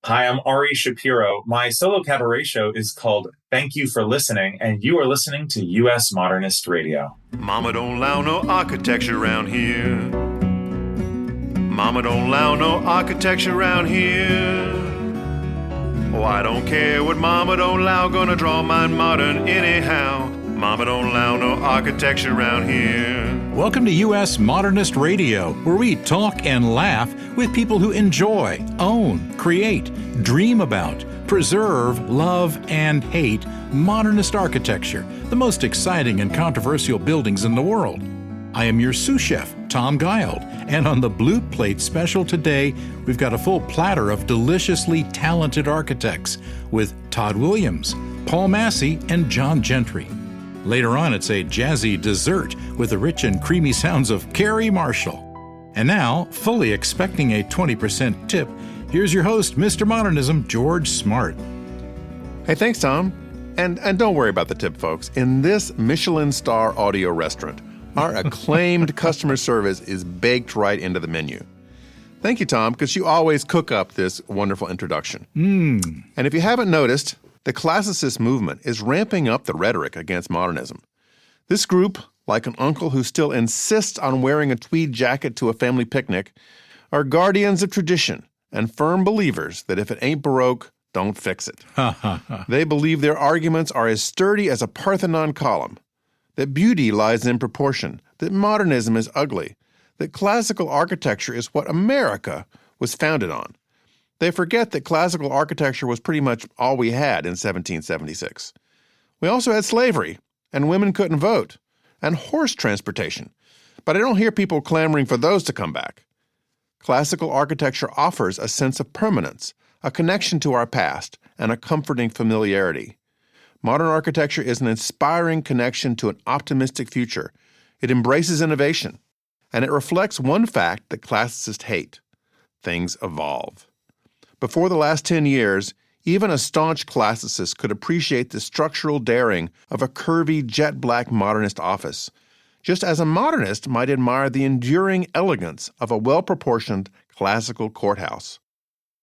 Hi, I'm Ari Shapiro. My solo cabaret show is called Thank You for Listening, and you are listening to U.S. Modernist Radio. Mama don't allow no architecture around here. Mama don't allow no architecture around here. Oh, I don't care what Mama don't allow, gonna draw mine modern anyhow. Mama don't allow no architecture around here. Welcome to U.S. Modernist Radio, where we talk and laugh with people who enjoy, own, create, dream about, preserve, love, and hate modernist architecture, the most exciting and controversial buildings in the world. I am your sous chef, Tom Guild, and on the Blue Plate special today, we've got a full platter of deliciously talented architects with Tod Williams, Paul Masi, and Jon Gentry. Later on, it's a jazzy dessert with the rich and creamy sounds of Carrie Marshall. And now, fully expecting a 20% tip, here's your host, Mr. Modernism, George Smart. Hey, thanks, Tom. And don't worry about the tip, folks. In this Michelin star audio restaurant, our acclaimed customer service is baked right into the menu. Thank you, Tom, because you always cook up this wonderful introduction. And if you haven't noticed, the classicist movement is ramping up the rhetoric against modernism. This group, like an uncle who still insists on wearing a tweed jacket to a family picnic, are guardians of tradition and firm believers that if it ain't Baroque, don't fix it. They believe their arguments are as sturdy as a Parthenon column, that beauty lies in proportion, that modernism is ugly, that classical architecture is what America was founded on. They forget that classical architecture was pretty much all we had in 1776. We also had slavery, and women couldn't vote, and horse transportation. But I don't hear people clamoring for those to come back. Classical architecture offers a sense of permanence, a connection to our past, and a comforting familiarity. Modern architecture is an inspiring connection to an optimistic future. It embraces innovation, and it reflects one fact that classicists hate: things evolve. Before the last 10 years, even a staunch classicist could appreciate the structural daring of a curvy, jet-black modernist office, just as a modernist might admire the enduring elegance of a well-proportioned classical courthouse.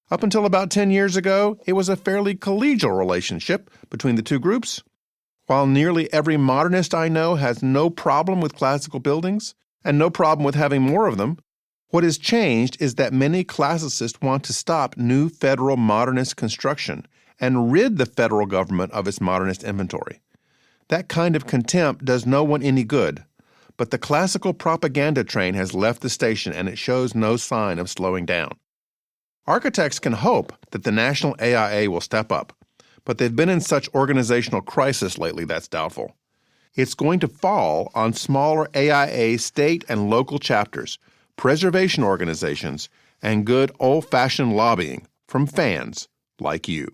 Up until about 10 years ago, it was a fairly collegial relationship between the two groups. While nearly every modernist I know has no problem with classical buildings and no problem with having more of them, what has changed is that many classicists want to stop new federal modernist construction and rid the federal government of its modernist inventory. That kind of contempt does no one any good, but the classical propaganda train has left the station and it shows no sign of slowing down. Architects can hope that the national AIA will step up, but they've been in such organizational crisis lately that's doubtful. It's going to fall on smaller AIA state and local chapters, preservation organizations, and good old-fashioned lobbying from fans like you.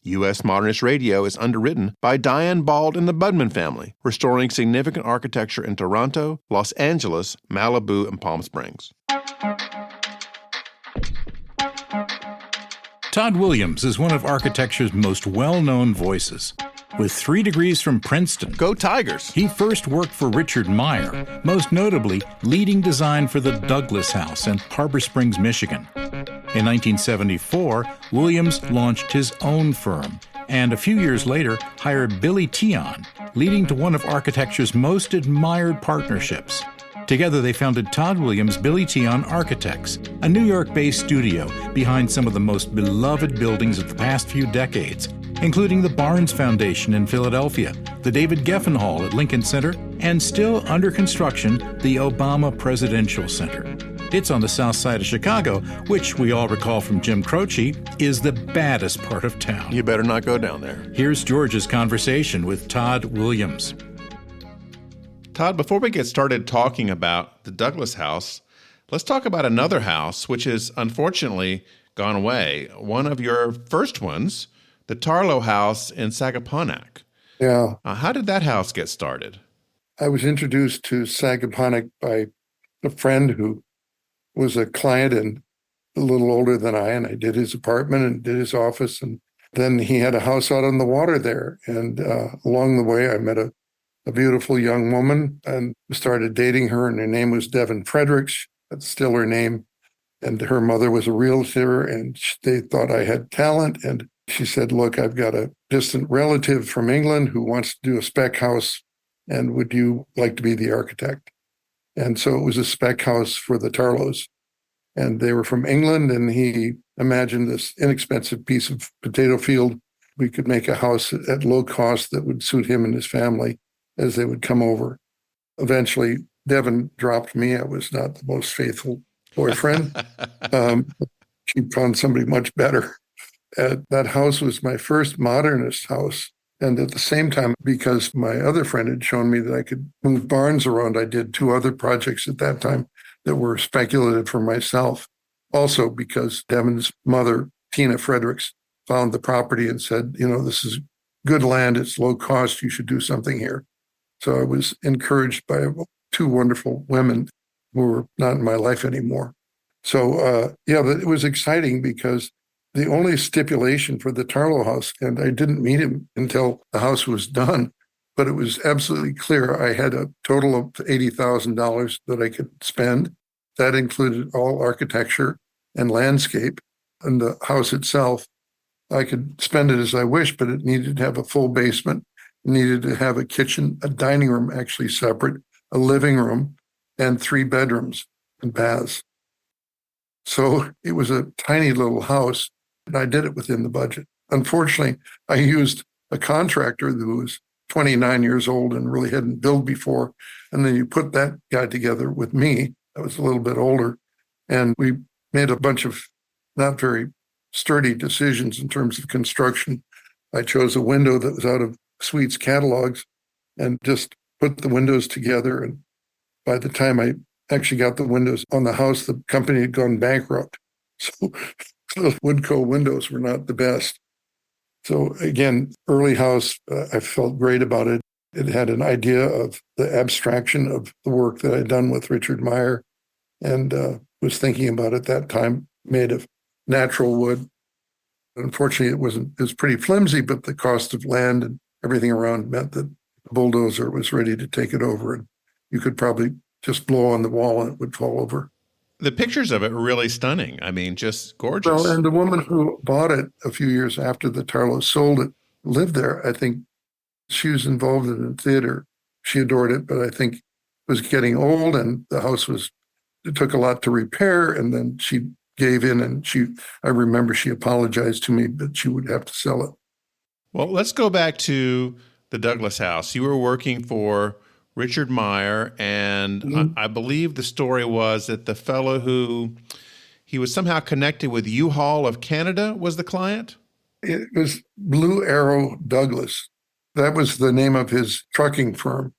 U.S. Modernist Radio is underwritten by Diane Bald and the Budman family, restoring significant architecture in Toronto, Los Angeles, Malibu, and Palm Springs. Tod Williams is one of architecture's most well-known voices. With 3 degrees from Princeton, Go Tigers! He first worked for Richard Meyer, most notably leading design for the Douglas House in Harbor Springs, Michigan. In 1974, Williams launched his own firm, and a few years later hired Billy Tion, leading to one of architecture's most admired partnerships. Together they founded Tod Williams Billy Tion Architects, a New York-based studio behind some of the most beloved buildings of the past few decades, including the Barnes Foundation in Philadelphia, the David Geffen Hall at Lincoln Center, and still under construction, the Obama Presidential Center. It's on the south side of Chicago, which we all recall from Jim Croce, is the baddest part of town. You better not go down there. Here's George's conversation with Tod Williams. Tod, before we get started talking about the Douglas House, let's talk about another house which has unfortunately gone away. One of your first ones, the Tarlow House in Sagaponack. Yeah. How did that house get started? I was introduced to Sagaponack by a friend who was a client and a little older than I, and I did his apartment and did his office. And then he had a house out on the water there. And along the way, I met a beautiful young woman and started dating her, and her name was Devin Fredericks. That's still her name. And her mother was a realtor, and they thought I had talent. And she said, look, I've got a distant relative from England who wants to do a spec house. And would you like to be the architect? And so it was a spec house for the Tarlows. And they were from England, and he imagined this inexpensive piece of potato field. We could make a house at low cost that would suit him and his family as they would come over. Eventually, Devin dropped me. I was not the most faithful boyfriend. She found somebody much better. That house was my first modernist house. And at the same time, because my other friend had shown me that I could move barns around, I did 2 other projects at that time that were speculative for myself. Also because Devin's mother, Tina Fredericks, found the property and said, this is good land, it's low cost, you should do something here. So I was encouraged by 2 wonderful women who were not in my life anymore. So, but it was exciting because the only stipulation for the Tarlow house, and I didn't meet him until the house was done, but it was absolutely clear I had a total of $80,000 that I could spend. That included all architecture and landscape. And the house itself, I could spend it as I wished, but it needed to have a full basement. It needed to have a kitchen, a dining room actually separate, a living room, and 3 bedrooms and baths. So it was a tiny little house, and I did it within the budget. Unfortunately, I used a contractor who was 29 years old and really hadn't built before. And then you put that guy together with me. I was a little bit older. And we made a bunch of not very sturdy decisions in terms of construction. I chose a window that was out of Sweet's catalogs and just put the windows together. And by the time I actually got the windows on the house, the company had gone bankrupt. So those Woodco windows were not the best. So again, early house, I felt great about it. It had an idea of the abstraction of the work that I'd done with Richard Meyer, and was thinking about at that time, made of natural wood. Unfortunately, it was pretty flimsy, but the cost of land and everything around meant that the bulldozer was ready to take it over, and you could probably just blow on the wall and it would fall over. The pictures of it are really stunning. I mean, just gorgeous. Well, and the woman who bought it a few years after the Tarlows sold it lived there. I think she was involved in the theater. She adored it, but I think it was getting old, and the house it took a lot to repair, and then she gave in, and I remember she apologized to me, but she would have to sell it. Well, let's go back to the Douglas house. You were working for Richard Meyer, and I believe the story was that the fellow he was somehow connected with U-Haul of Canada was the client? It was Blue Arrow Douglas. That was the name of his trucking firm.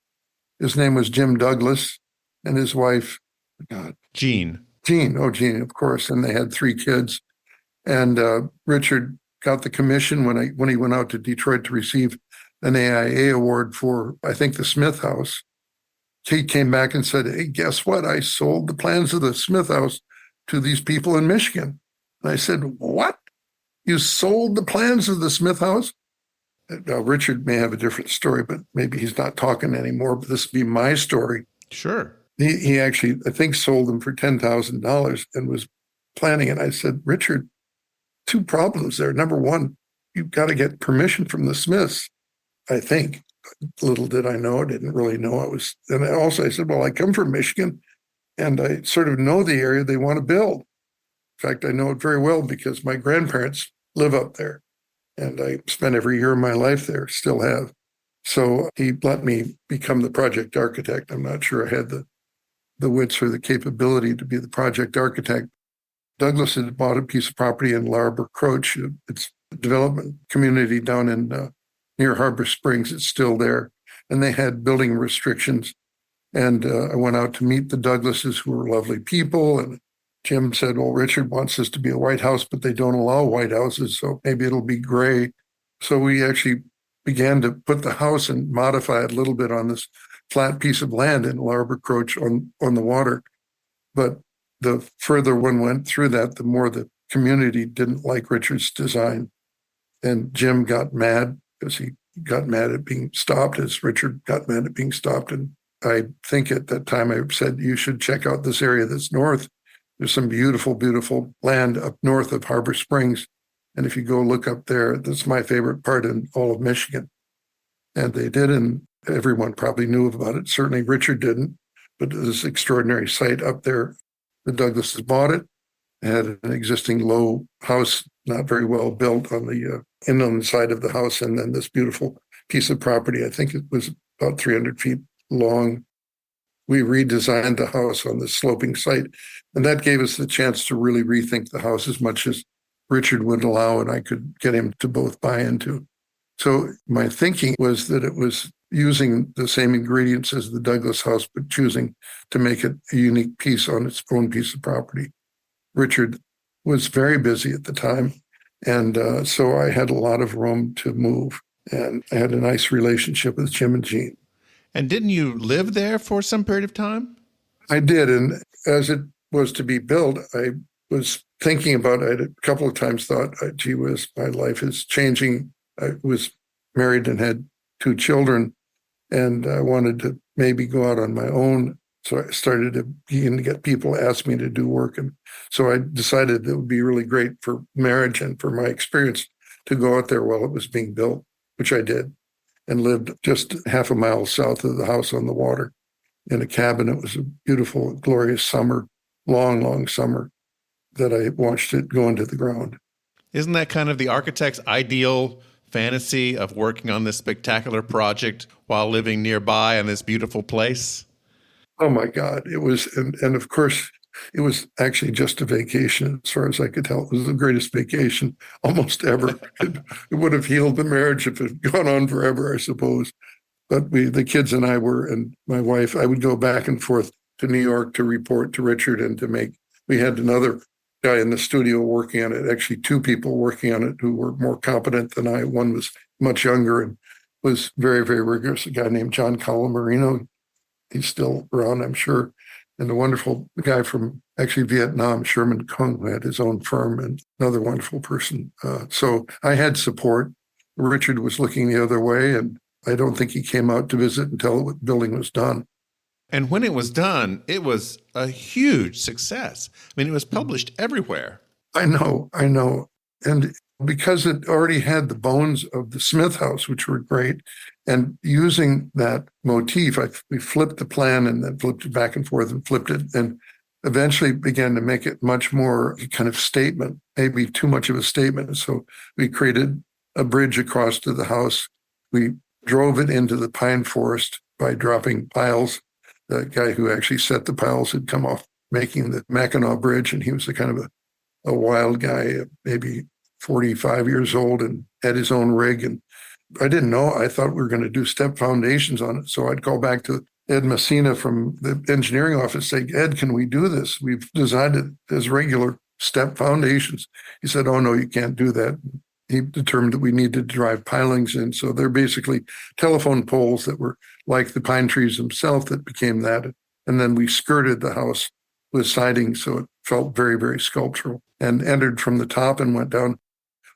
His name was Jim Douglas, and his wife, Jean. Jean, of course. And they had 3 kids. And Richard got the commission when he went out to Detroit to receive an AIA award for, I think, the Smith House. He came back and said, hey, guess what? I sold the plans of the Smith House to these people in Michigan. And I said, what? You sold the plans of the Smith House? Now, Richard may have a different story, but maybe he's not talking anymore, but this would be my story. Sure. He actually, I think, sold them for $10,000 and was planning it. I said, Richard, 2 problems there. Number one, you've got to get permission from the Smiths, I think. Little did I know, I didn't really know and I said, well, I come from Michigan and I sort of know the area they want to build. In fact, I know it very well because my grandparents live up there and I spent every year of my life there, still have. So he let me become the project architect. I'm not sure I had the wits or the capability to be the project architect. Douglas had bought a piece of property in Larber Croach. It's a development community down in near Harbor Springs. It's still there. And they had building restrictions. And I went out to meet the Douglases, who were lovely people. And Jim said, well, Richard wants this to be a white house, but they don't allow white houses, so maybe it'll be gray. So we actually began to put the house and modify it a little bit on this flat piece of land in Larber Croach on the water. But the further one went through that, the more the community didn't like Richard's design. And Jim got mad because he got mad at being stopped, as Richard got mad at being stopped. And I think at that time I said, you should check out this area that's north. There's some beautiful, beautiful land up north of Harbor Springs. And if you go look up there, that's my favorite part in all of Michigan. And they did, and everyone probably knew about it. Certainly Richard didn't, but this extraordinary site up there, the Douglases bought it. It had an existing low house, not very well built on the inland side of the house, and then this beautiful piece of property. I think it was about 300 feet long. We redesigned the house on the sloping site, and that gave us the chance to really rethink the house as much as Richard would allow, and I could get him to both buy into. So my thinking was that it was using the same ingredients as the Douglas house, but choosing to make it a unique piece on its own piece of property. Richard was very busy at the time, and so I had a lot of room to move, and I had a nice relationship with Jim and Jean. And didn't you live there for some period of time? I did, and as it was to be built, I was thinking about it. I a couple of times thought, gee whiz, my life is changing. I was married and had 2 children, and I wanted to maybe go out on my own. So I started to begin to get people ask me to do work. And so I decided it would be really great for marriage and for my experience to go out there while it was being built, which I did, and lived just half a mile south of the house on the water in a cabin. It was a beautiful, glorious summer, long, long summer that I watched it go into the ground. Isn't that kind of the architect's ideal fantasy of working on this spectacular project while living nearby in this beautiful place? Oh my God. It was, and of course, it was actually just a vacation. As far as I could tell, it was the greatest vacation almost ever. It would have healed the marriage if it had gone on forever, I suppose. But the kids and I were, and my wife, I would go back and forth to New York to report to Richard and we had another guy in the studio working on it, actually 2 people working on it who were more competent than I. One was much younger and was very, very rigorous, a guy named John Calamarino. He's still around, I'm sure. And a wonderful guy from actually Vietnam, Sherman Kung, who had his own firm, and another wonderful person. So I had support. Richard was looking the other way, and I don't think he came out to visit until the building was done. And when it was done, it was a huge success. I mean, it was published everywhere. I know. And because it already had the bones of the Smith house, which were great, and using that motif, we flipped the plan and then flipped it back and forth and flipped it, and eventually began to make it much more a kind of statement, maybe too much of a statement. So we created a bridge across to the house. We drove it into the pine forest by dropping piles. The guy who actually set the piles had come off making the Mackinac Bridge, and he was a kind of a wild guy, maybe 45 years old, and had his own rig. And I didn't know. I thought we were going to do step foundations on it. So I'd call back to Ed Messina from the engineering office, say, Ed, can we do this? We've designed it as regular step foundations. He said, oh, no, you can't do that. He determined that we needed to drive pilings in. So they're basically telephone poles that were like the pine trees themselves that became that. And then we skirted the house with siding, so it felt very, very sculptural, and entered from the top and went down.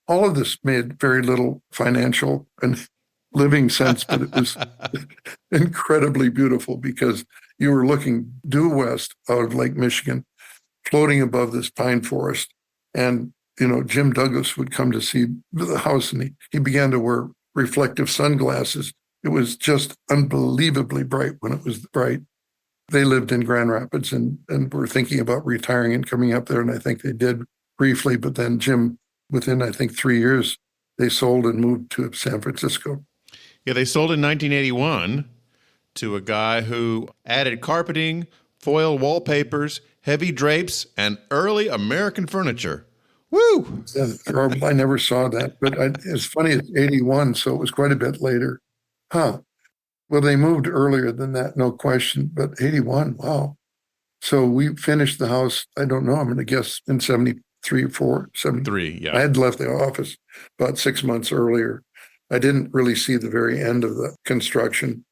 All of this made very little financial and living sense, but it was incredibly beautiful because you were looking due west out of Lake Michigan, floating above this pine forest. And, Jim Douglas would come to see the house, and he began to wear reflective sunglasses. It was just unbelievably bright when it was bright. They lived in Grand Rapids and were thinking about retiring and coming up there, and I think they did briefly, but then Jim, within, I think, 3 years, they sold and moved to San Francisco. Yeah, they sold in 1981 to a guy who added carpeting, foil wallpapers, heavy drapes, and early American furniture. Woo! Yeah, I never saw that, but it's funny, it's 81, so it was quite a bit later. Huh. Well, they moved earlier than that, no question, but 81, wow. So we finished the house, I don't know, I'm going to guess in 73 or 4, 73, yeah. I had left the office about 6 months earlier. I didn't really see the very end of the construction.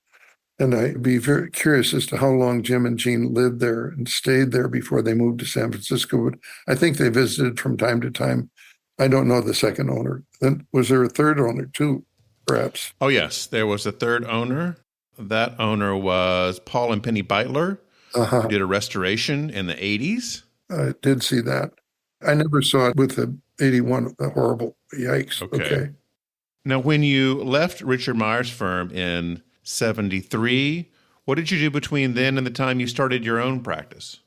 And I'd be very curious as to how long Jim and Jean lived there and stayed there before they moved to San Francisco. But I think they visited from time to time. I don't know the second owner. Then was there a third owner too, perhaps? Oh, yes. There was a third owner. That owner was Paul and Penny Beitler, who did a restoration in the 80s. I did see that. I never saw it with the 81, the horrible, yikes. Okay. Now, when you left Richard Meyer's firm in 73, what did you do between then and the time you started your own practice?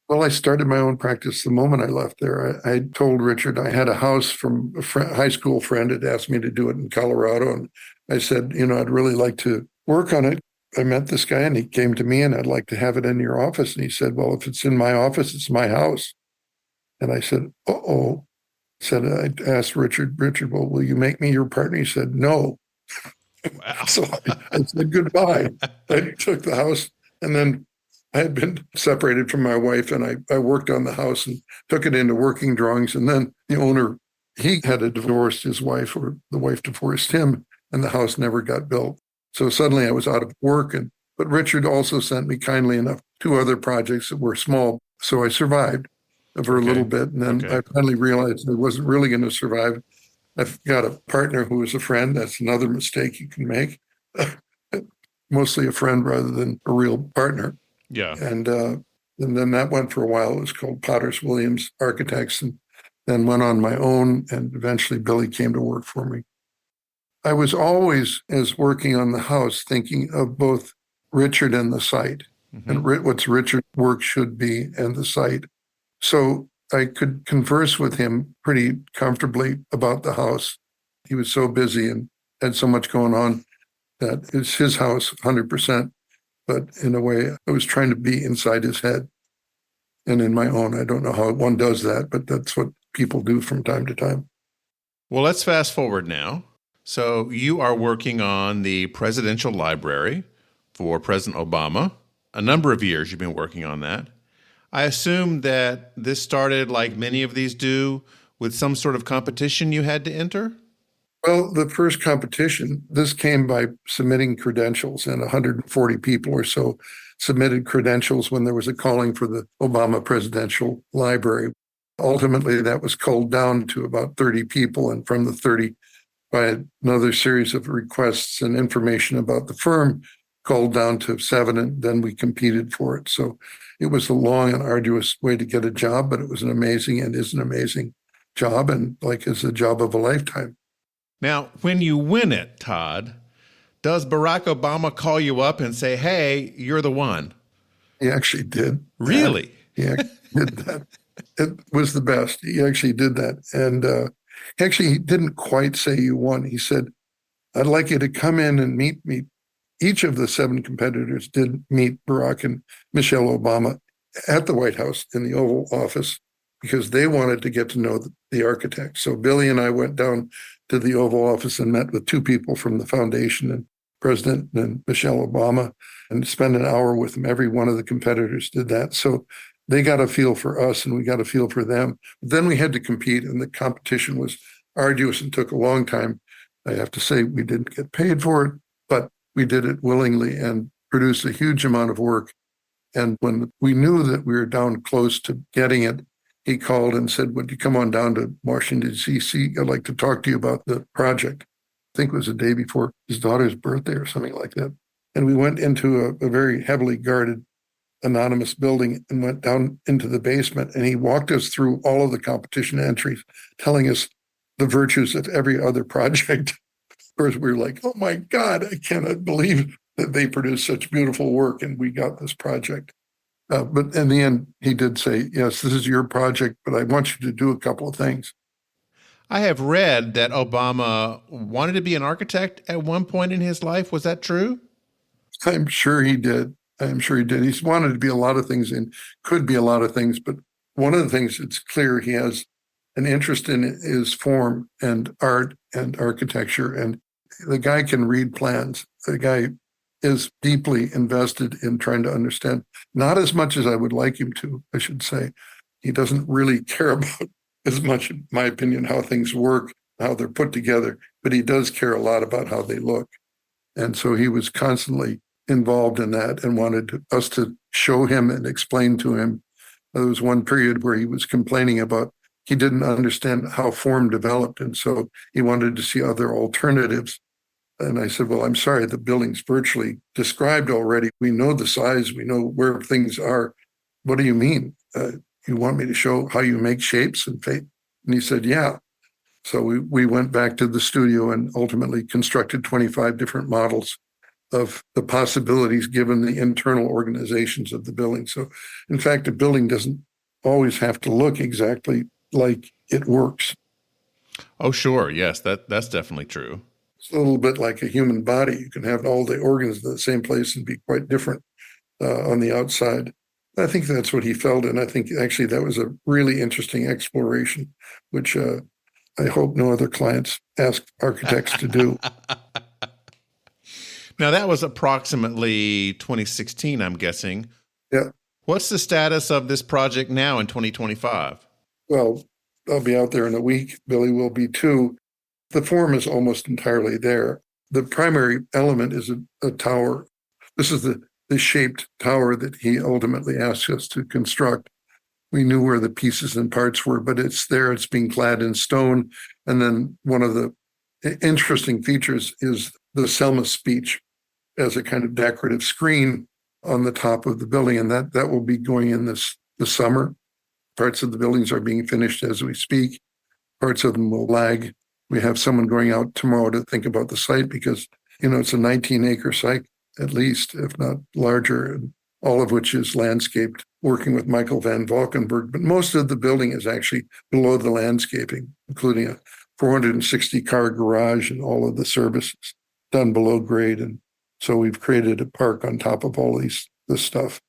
Well, I started my own practice the moment I left there. I told Richard I had a house from a high school friend had asked me to do it in Colorado. And I said, I'd really like to work on it. I met this guy and he came to me and I'd like to have it in your office. And he said, well, if it's in my office, it's my house. And I said, uh-oh. I asked Richard, well, will you make me your partner? He said, no. Wow. So I said goodbye. I took the house, and then I had been separated from my wife, and I worked on the house and took it into working drawings. And then the owner, he had divorced his wife, or the wife divorced him, and the house never got built. So suddenly I was out of work. But Richard also sent me kindly enough 2 other projects that were small. So I survived for a little bit. And then I finally realized I wasn't really going to survive. I've got a partner who is a friend. That's another mistake you can make. Mostly a friend rather than a real partner. Yeah. And then that went for a while. It was called Tod Williams Architects, and then went on my own. And eventually Billy came to work for me. I was always, as working on the house, thinking of both Richard and the site, and what's Richard's work should be and the site. So I could converse with him pretty comfortably about the house. He was so busy and had so much going on that it's his house 100%. But in a way, I was trying to be inside his head and in my own. I don't know how one does that, but that's what people do from time to time. Well, let's fast forward now. So you are working on the presidential library for President Obama. A number of years you've been working on that. I assume that this started, like many of these do, with some sort of competition you had to enter? Well, the first competition, this came by submitting credentials, and 140 people or so submitted credentials when there was a calling for the Obama Presidential Library. Ultimately, that was culled down to about 30 people, and from the 30, by another series of requests and information about the firm, culled down to 7, and then we competed for it. So it was a long and arduous way to get a job, but it was an amazing job, and it's a job of a lifetime. Now, when you win it, Tod, does Barack Obama call you up and say, hey, you're the one? He actually did. Really? He actually did that. It was the best. He actually did that. And he didn't quite say you won. He said, I'd like you to come in and meet me. Each of the 7 competitors did meet Barack and Michelle Obama at the White House in the Oval Office because they wanted to get to know the architect. So Billy and I went down to the Oval Office and met with 2 people from the foundation, and President and Michelle Obama, and spent an hour with them. Every one of the competitors did that. So they got a feel for us and we got a feel for them. But then we had to compete, and the competition was arduous and took a long time. I have to say we didn't get paid for it, but we did it willingly and produced a huge amount of work. And when we knew that we were down close to getting it, he called and said, would you come on down to Washington, D.C.? I'd like to talk to you about the project. I think it was the day before his daughter's birthday or something like that. And we went into a very heavily guarded, anonymous building and went down into the basement. And he walked us through all of the competition entries, telling us the virtues of every other project. Of course, we were like, oh my God, I cannot believe that they produced such beautiful work and we got this project. But in the end, he did say, yes, this is your project, but I want you to do a couple of things. I have read that Obama wanted to be an architect at one point in his life. Was that true? I'm sure he did. He's wanted to be a lot of things and could be a lot of things. But one of the things it's clear he has an interest in is form and art and architecture. And the guy can read plans. The guy is deeply invested in trying to understand, not as much as I would like him to, I should say. He doesn't really care about as much, in my opinion, how things work, how they're put together, but he does care a lot about how they look. And so he was constantly involved in that and wanted us to show him and explain to him. There was one period where he was complaining about he didn't understand how form developed, and so he wanted to see other alternatives. And I said, well, I'm sorry, the building's virtually described already. We know the size, we know where things are. What do you mean? you want me to show how you make shapes and fate? And he said, yeah. So we went back to the studio and ultimately constructed 25 different models of the possibilities given the internal organizations of the building. So, in fact, a building doesn't always have to look exactly like it works. Oh, sure. Yes, that's definitely true. It's a little bit like a human body. You can have all the organs in the same place and be quite different on the outside. I think that's what he felt. And I think actually that was a really interesting exploration, which I hope no other clients ask architects to do. Now, that was approximately 2016, I'm guessing. Yeah. What's the status of this project now in 2025? Well, I'll be out there in a week. Billy will be too. The form is almost entirely there. The primary element is a tower. This is the shaped tower that he ultimately asked us to construct. We knew where the pieces and parts were, but it's there. It's being clad in stone. And then one of the interesting features is the Selma speech as a kind of decorative screen on the top of the building. And that will be going in the summer. Parts of the buildings are being finished as we speak. Parts of them will lag. We have someone going out tomorrow to think about the site because, it's a 19-acre site, at least, if not larger, and all of which is landscaped, working with Michael van Valkenburg. But most of the building is actually below the landscaping, including a 460-car garage and all of the services done below grade. And so we've created a park on top of all this stuff.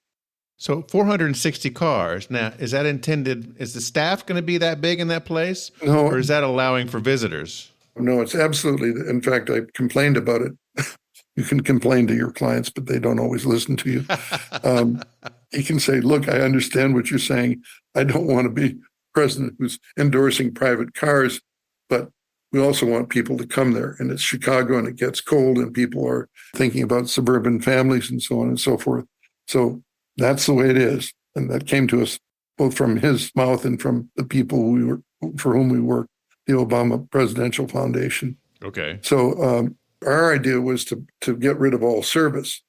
So 460 cars. Now, is that intended, is the staff going to be that big in that place? No. Or is that allowing for visitors? No, it's absolutely. In fact, I complained about it. You can complain to your clients, but they don't always listen to you. You can say, look, I understand what you're saying. I don't want to be president who's endorsing private cars, but we also want people to come there. And it's Chicago and it gets cold and people are thinking about suburban families and so on and so forth. So that's the way it is. And that came to us both from his mouth and from the people for whom we work, the Obama Presidential Foundation. Okay. So our idea was to get rid of all service.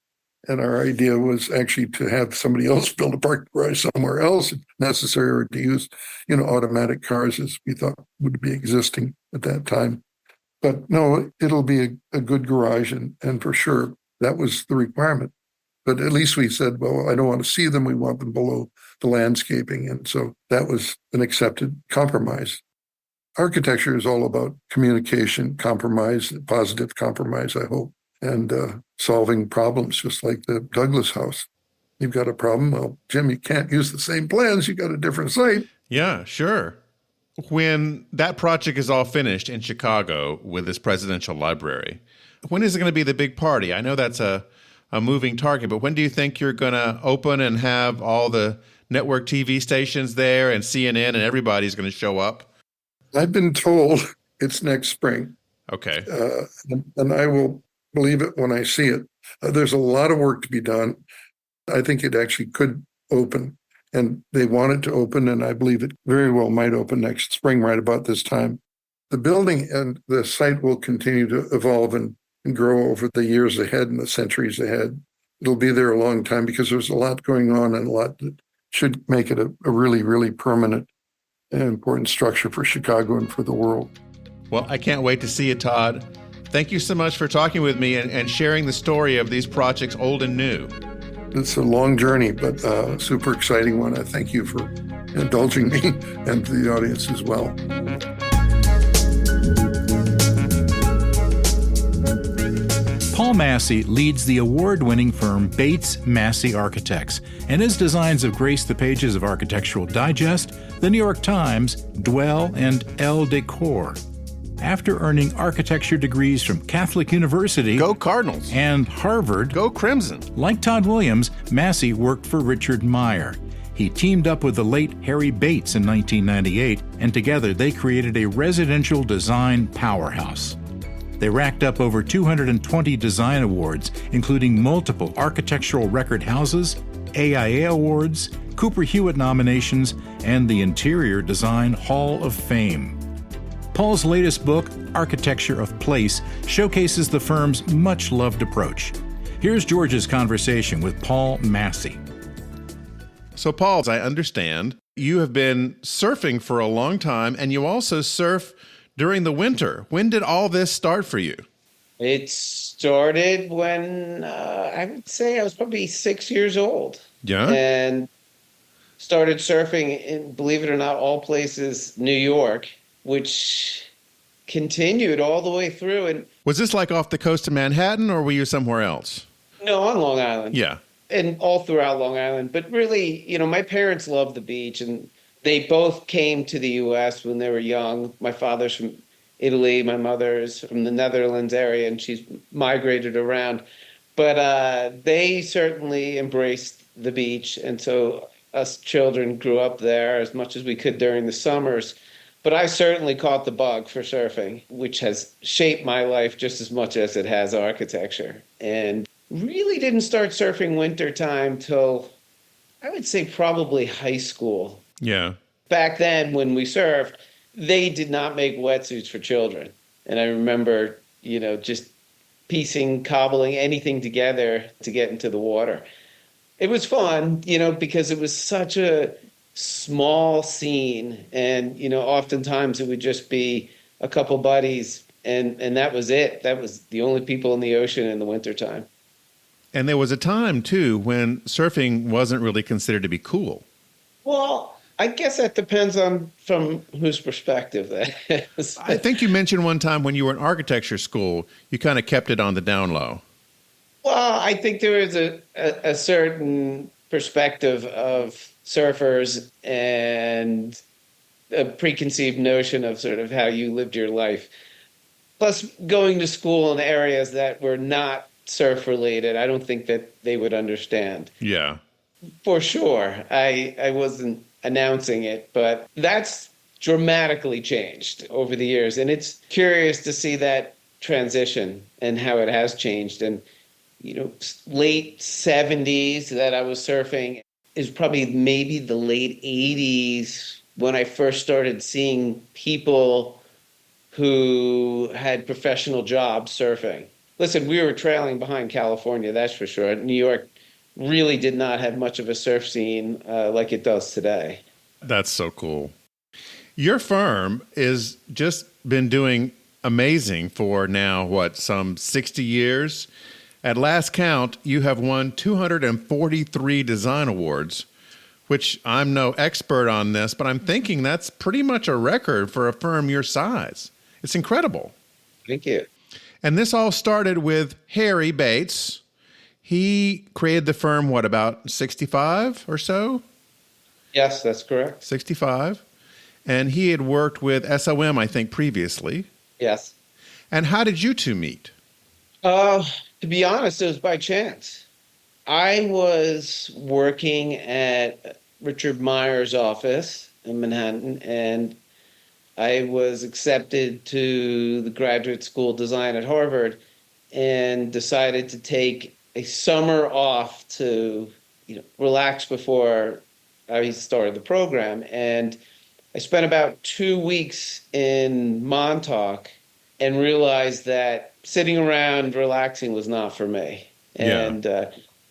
And our idea was actually to have somebody else build a parking garage somewhere else if necessary, or to use, automatic cars as we thought would be existing at that time. But no, it'll be a good garage. And for sure, that was the requirement. But at least we said, well, I don't want to see them. We want them below the landscaping. And so that was an accepted compromise. Architecture is all about communication, compromise, positive compromise, I hope, and solving problems, just like the Douglas House. You've got a problem. Well, Jim, you can't use the same plans. You got a different site. Yeah, sure. When that project is all finished in Chicago with this presidential library, when is it going to be the big party? I know that's a moving target, but when do you think you're going to open and have all the network TV stations there and CNN and everybody's going to show up? I've been told it's next spring. Okay. And I will believe it when I see it. There's a lot of work to be done. I think it actually could open, and they want it to open, and I believe it very well might open next spring, right about this time. The building and the site will continue to evolve and grow over the years ahead and the centuries ahead. It'll be there a long time because there's a lot going on and a lot that should make it a really, really permanent and important structure for Chicago and for the world. Well, I can't wait to see it, Tod. Thank you so much for talking with me and sharing the story of these projects, old and new. It's a long journey, but a super exciting one. I thank you for indulging me and to the audience as well. Paul Masi leads the award-winning firm Bates Masi Architects, and his designs have graced the pages of Architectural Digest, The New York Times, Dwell, and Elle Decor. After earning architecture degrees from Catholic University, Go Cardinals, and Harvard, Go Crimson. Like Tod Williams, Masi worked for Richard Meyer. He teamed up with the late Harry Bates in 1998, and together they created a residential design powerhouse. They racked up over 220 design awards, including multiple architectural record houses, AIA awards, Cooper Hewitt nominations, and the Interior Design Hall of Fame. Paul's latest book, Architecture of Place, showcases the firm's much-loved approach. Here's George's conversation with Paul Masi. So, Paul, as I understand, you have been surfing for a long time, and you also surf during the winter. When did all this start for you? It started when I would say I was probably 6 years old. Yeah. And started surfing in, believe it or not, all places, New York, which continued all the way through. And Was this like off the coast of Manhattan, or were you somewhere else? no, on Long Island. Yeah. And all throughout Long Island. But really, my parents loved the beach, and they both came to the U.S. when they were young. My father's from Italy, my mother's from the Netherlands area, and she's migrated around. But they certainly embraced the beach, and so us children grew up there as much as we could during the summers. But I certainly caught the bug for surfing, which has shaped my life just as much as it has architecture. And really didn't start surfing wintertime till, I would say, probably high school. Yeah. Back then, when we surfed, they did not make wetsuits for children. And I remember, just cobbling anything together to get into the water. It was fun, because it was such a small scene. And, oftentimes it would just be a couple buddies, and that was it. That was the only people in the ocean in the wintertime. And there was a time, too, when surfing wasn't really considered to be cool. Well, I guess that depends on from whose perspective that is. I think you mentioned one time when you were in architecture school, you kind of kept it on the down low. Well, I think there is a certain perspective of surfers and a preconceived notion of sort of how you lived your life. Plus, going to school in areas that were not surf related, I don't think that they would understand. Yeah. For sure. I wasn't announcing it, but that's dramatically changed over the years. And it's curious to see that transition and how it has changed. And, late 70s that I was surfing is probably maybe the late 80s when I first started seeing people who had professional jobs surfing. Listen, we were trailing behind California, that's for sure. New York really did not have much of a surf scene like it does today. That's so cool. Your firm has just been doing amazing for now, some 60 years? At last count, you have won 243 design awards, which I'm no expert on this, but I'm thinking that's pretty much a record for a firm your size. It's incredible. Thank you. And this all started with Harry Bates. He created the firm, about 65 or so? Yes, that's correct. 65. And he had worked with SOM, I think, previously. Yes. And how did you two meet? To be honest, it was by chance. I was working at Richard Meyer's office in Manhattan, and I was accepted to the graduate school of design at Harvard and decided to take a summer off to, relax before I started the program. And I spent about 2 weeks in Montauk and realized that sitting around relaxing was not for me. And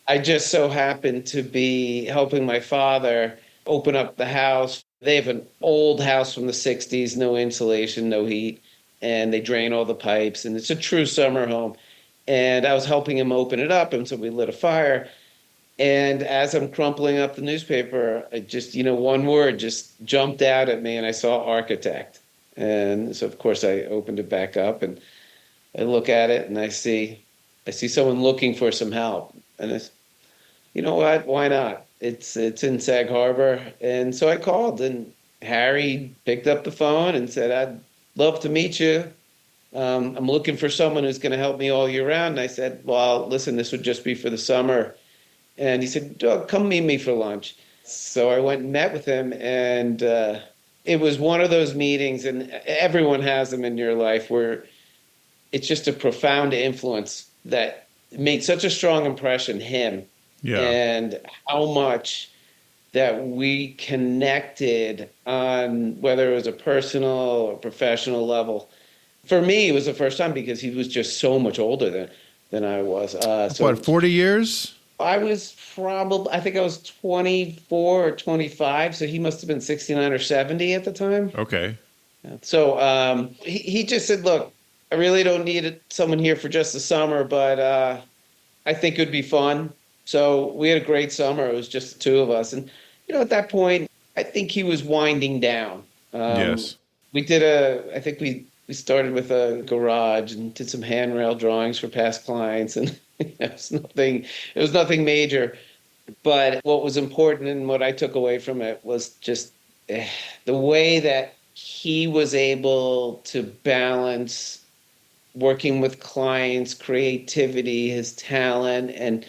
I just so happened to be helping my father open up the house. They have an old house from the 60s, no insulation, no heat, and they drain all the pipes, and it's a true summer home. And I was helping him open it up, and so we lit a fire. And as I'm crumpling up the newspaper, I just, one word just jumped out at me, and I saw architect. And so, of course, I opened it back up, and I look at it, and I see someone looking for some help. And I said, you know what, why not? It's in Sag Harbor. And so I called, and Harry picked up the phone and said, I'd love to meet you. I'm looking for someone who's going to help me all year round. And I said, well, listen, this would just be for the summer. And he said, come meet me for lunch. So I went and met with him, and it was one of those meetings, and everyone has them in your life, where it's just a profound influence that made such a strong impression, him. Yeah. And how much that we connected on whether it was a personal or professional level. For me, it was the first time because he was just so much older than I was. What, 40 years? I think I was 24 or 25, so he must have been 69 or 70 at the time. Okay. So he just said, look, I really don't need someone here for just the summer, but I think it would be fun. So we had a great summer. It was just the two of us. And, at that point, I think he was winding down. Yes. I think we started with a garage and did some handrail drawings for past clients. And it was nothing major. But what was important and what I took away from it was just the way that he was able to balance working with clients, creativity, his talent, and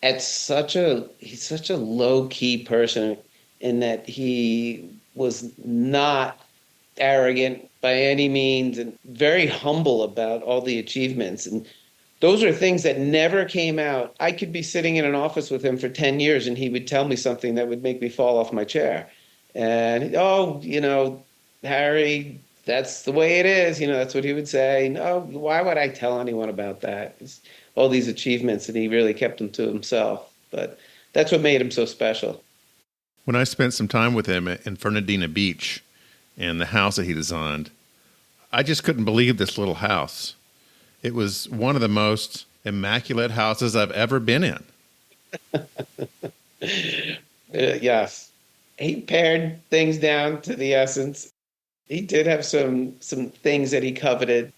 he's such a low key person in that he was not arrogant by any means and very humble about all the achievements. And those are things that never came out. I could be sitting in an office with him for 10 years and he would tell me something that would make me fall off my chair. And, Harry, that's the way it is. That's what he would say. No, why would I tell anyone about that? It's all these achievements, and he really kept them to himself. But that's what made him so special. When I spent some time with him in Fernandina Beach and the house that he designed, I just couldn't believe this little house. It was one of the most immaculate houses I've ever been in. Yes. He pared things down to the essence. He did have some things that he coveted.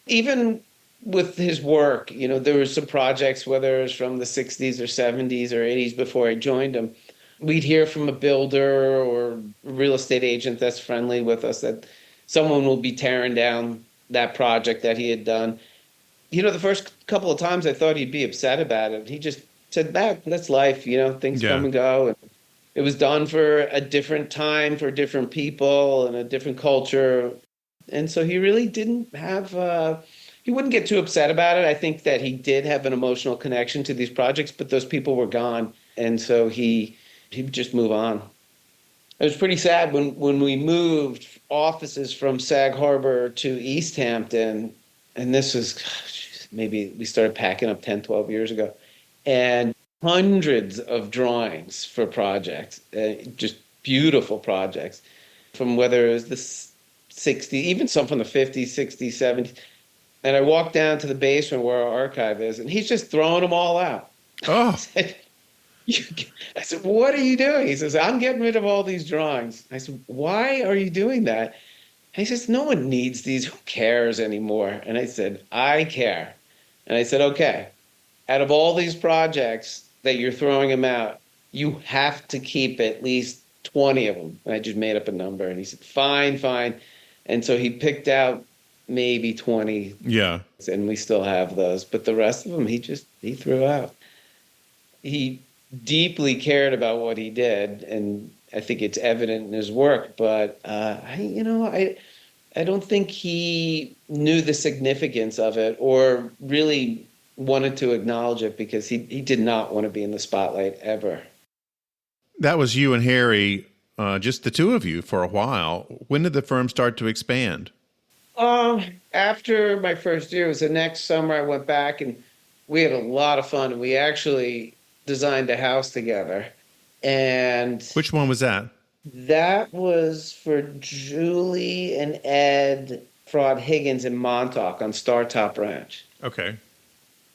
Even with his work, there were some projects, whether it was from the 60s or 70s or 80s before I joined him, we'd hear from a builder or a real estate agent that's friendly with us that someone will be tearing down that project that he had done. The first couple of times I thought he'd be upset about it. He just said, that's life, things come and go. And it was done for a different time, for different people and a different culture. And so he really didn't have, he wouldn't get too upset about it. I think that he did have an emotional connection to these projects, but those people were gone. And so he would just move on. It was pretty sad when we moved offices from Sag Harbor to East Hampton. And this was, maybe we started packing up 10, 12 years ago. And hundreds of drawings for projects, just beautiful projects, from whether it was the 60s, even some from the 50s, 60s, 70s. And I walked down to the basement where our archive is, and he's just throwing them all out. Oh. I said, what are you doing? He says, I'm getting rid of all these drawings. I said, why are you doing that? And he says, no one needs these. Who cares anymore? And I said, I care. And I said, okay, out of all these projects that you're throwing them out, you have to keep at least 20 of them. And I just made up a number. And he said, fine. And so he picked out maybe 20. Yeah. And we still have those. But the rest of them, he threw out. He deeply cared about what he did. And I think it's evident in his work. But, I don't think he knew the significance of it or really wanted to acknowledge it because he did not want to be in the spotlight ever. That was you and Harry, just the two of you for a while. When did the firm start to expand? After my first year, it was the next summer I went back and we had a lot of fun. We actually designed a house together. And which one was that? That was for Julie and Ed Fraud-Higgins in Montauk on Startop Ranch. Okay.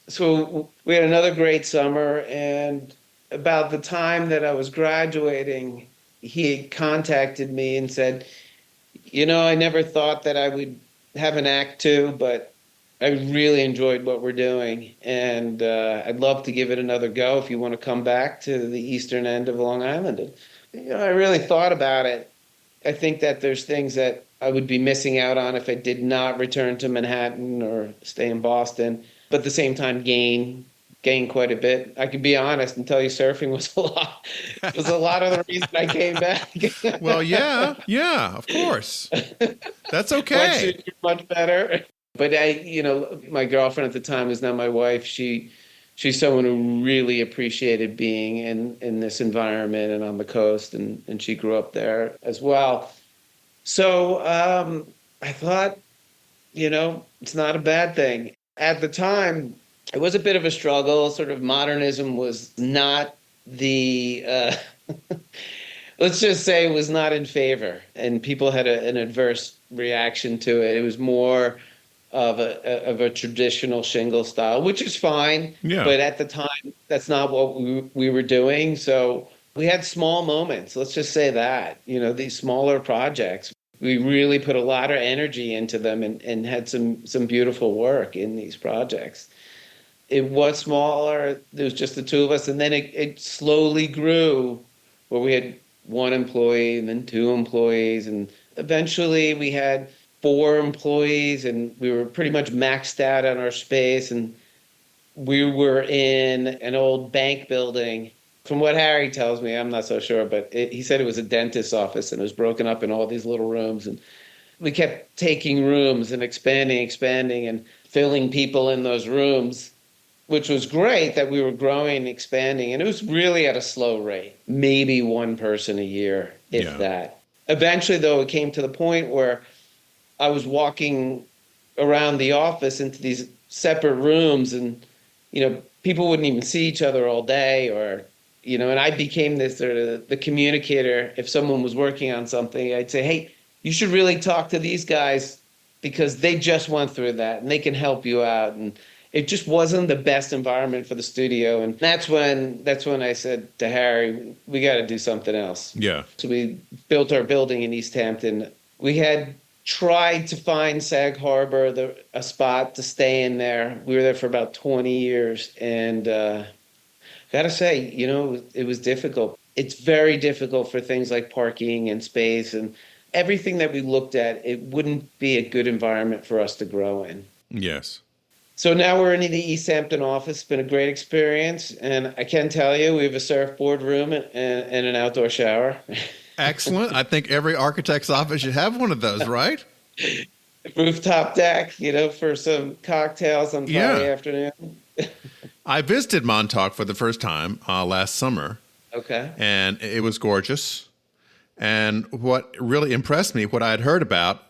So we had another great summer, and about the time that I was graduating, he had contacted me and said, I never thought that I would have an act two, but I really enjoyed what we're doing, and I'd love to give it another go if you want to come back to the eastern end of Long Island. And, I really thought about it. I think that there's things that I would be missing out on if I did not return to Manhattan or stay in Boston. But at the same time, gain quite a bit. I could be honest and tell you surfing was a lot. It was a lot of the reason I came back. Well, yeah, of course. That's okay. Much better. But my girlfriend at the time is now my wife. She's someone who really appreciated being in this environment and on the coast, and she grew up there as well. So I thought, it's not a bad thing. At the time, It was a bit of a struggle. Sort of modernism was not the, let's just say it was not in favor. And people had an adverse reaction to it. It was more of a traditional shingle style, which is fine. Yeah. But at the time, that's not what we were doing. So we had small moments. Let's just say that, these smaller projects, we really put a lot of energy into them and had some beautiful work in these projects. It was smaller. There was just the two of us. And then it slowly grew where we had one employee and then two employees. And eventually we had 4 employees and we were pretty much maxed out on our space. And we were in an old bank building. From what Harry tells me, I'm not so sure, but he said it was a dentist's office and it was broken up in all these little rooms. And we kept taking rooms and expanding and filling people in those rooms, which was great that we were growing and expanding. And it was really at a slow rate, maybe one person a year, if that. Eventually, though, it came to the point where I was walking around the office into these separate rooms and, people wouldn't even see each other all day and I became this sort of the communicator. If someone was working on something, I'd say, hey, you should really talk to these guys because they just went through that and they can help you out. And it just wasn't the best environment for the studio. And that's when I said to Harry, we got to do something else. Yeah. So we built our building in East Hampton. We had tried to find Sag Harbor, a spot to stay in there. We were there for about 20 years. And got to say, it was difficult. It's very difficult for things like parking and space and everything that we looked at. It wouldn't be a good environment for us to grow in. Yes. So now we're in the East Hampton office. It's been a great experience. And I can tell you, we have a surfboard room and an outdoor shower. Excellent. I think every architect's office should have one of those, right? Rooftop deck, for some cocktails on Friday afternoon. I visited Montauk for the first time last summer. Okay. And it was gorgeous. And what really impressed me, what I had heard about,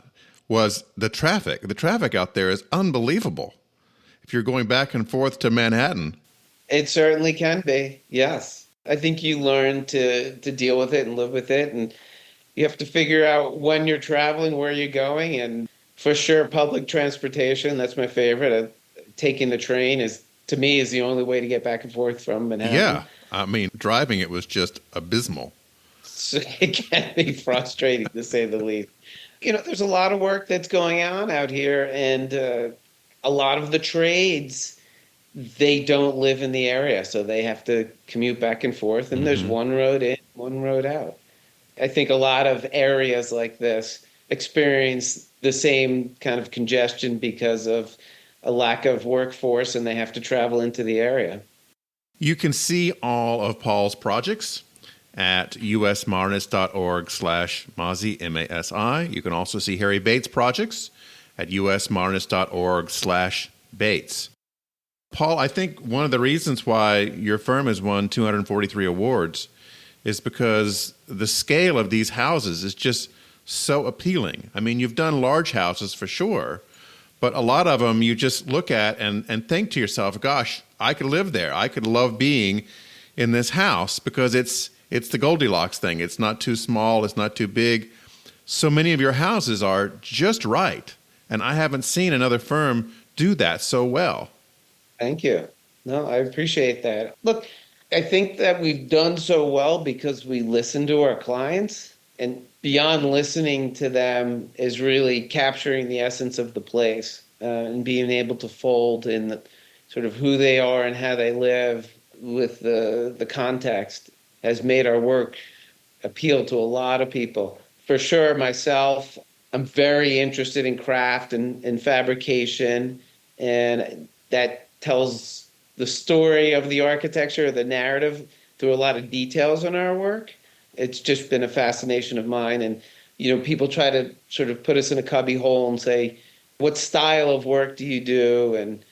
was the traffic. The traffic out there is unbelievable. If you're going back and forth to Manhattan. It certainly can be, yes. I think you learn to deal with it and live with it. And you have to figure out when you're traveling, where you're going. And for sure, public transportation, that's my favorite. Taking the train to me is the only way to get back and forth from Manhattan. Yeah. I mean, driving it was just abysmal. So it can be frustrating, to say the least. There's a lot of work that's going on out here. And a lot of the trades, they don't live in the area. So they have to commute back and forth. And there's one road in, one road out. I think a lot of areas like this experience the same kind of congestion because of a lack of workforce and they have to travel into the area. You can see all of Paul's projects at usmodernist.org/Masi, M-A-S-I. You can also see Harry Bates' projects at usmodernist.org/Bates. Paul, I think one of the reasons why your firm has won 243 awards is because the scale of these houses is just so appealing. I mean, you've done large houses for sure, but a lot of them you just look at and think to yourself, gosh, I could live there. I could love being in this house because it's the Goldilocks thing. It's not too small. It's not too big. So many of your houses are just right. And I haven't seen another firm do that so well. Thank you. No, I appreciate that. Look, I think that we've done so well because we listen to our clients, and beyond listening to them is really capturing the essence of the place and being able to fold in sort of who they are and how they live with the context has made our work appeal to a lot of people. For sure, myself, I'm very interested in craft and fabrication, and that tells the story of the architecture, the narrative, through a lot of details in our work. It's just been a fascination of mine. And, people try to sort of put us in a cubby hole and say, what style of work do you do? And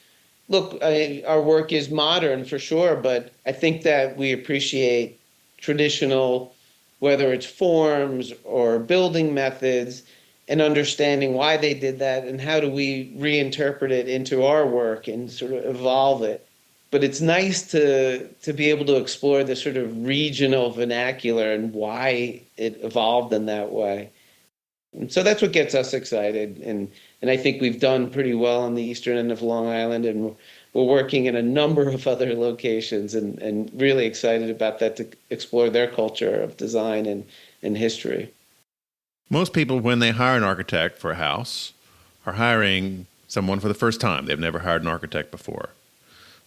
look, our work is modern for sure, but I think that we appreciate traditional, whether it's forms or building methods. and understanding why they did that and how do we reinterpret it into our work and sort of evolve it. But it's nice to be able to explore the sort of regional vernacular and why it evolved in that way. And so that's what gets us excited. And I think we've done pretty well on the eastern end of Long Island, and we're working in a number of other locations and really excited about that to explore their culture of design and history. Most people, when they hire an architect for a house, are hiring someone for the first time. They've never hired an architect before.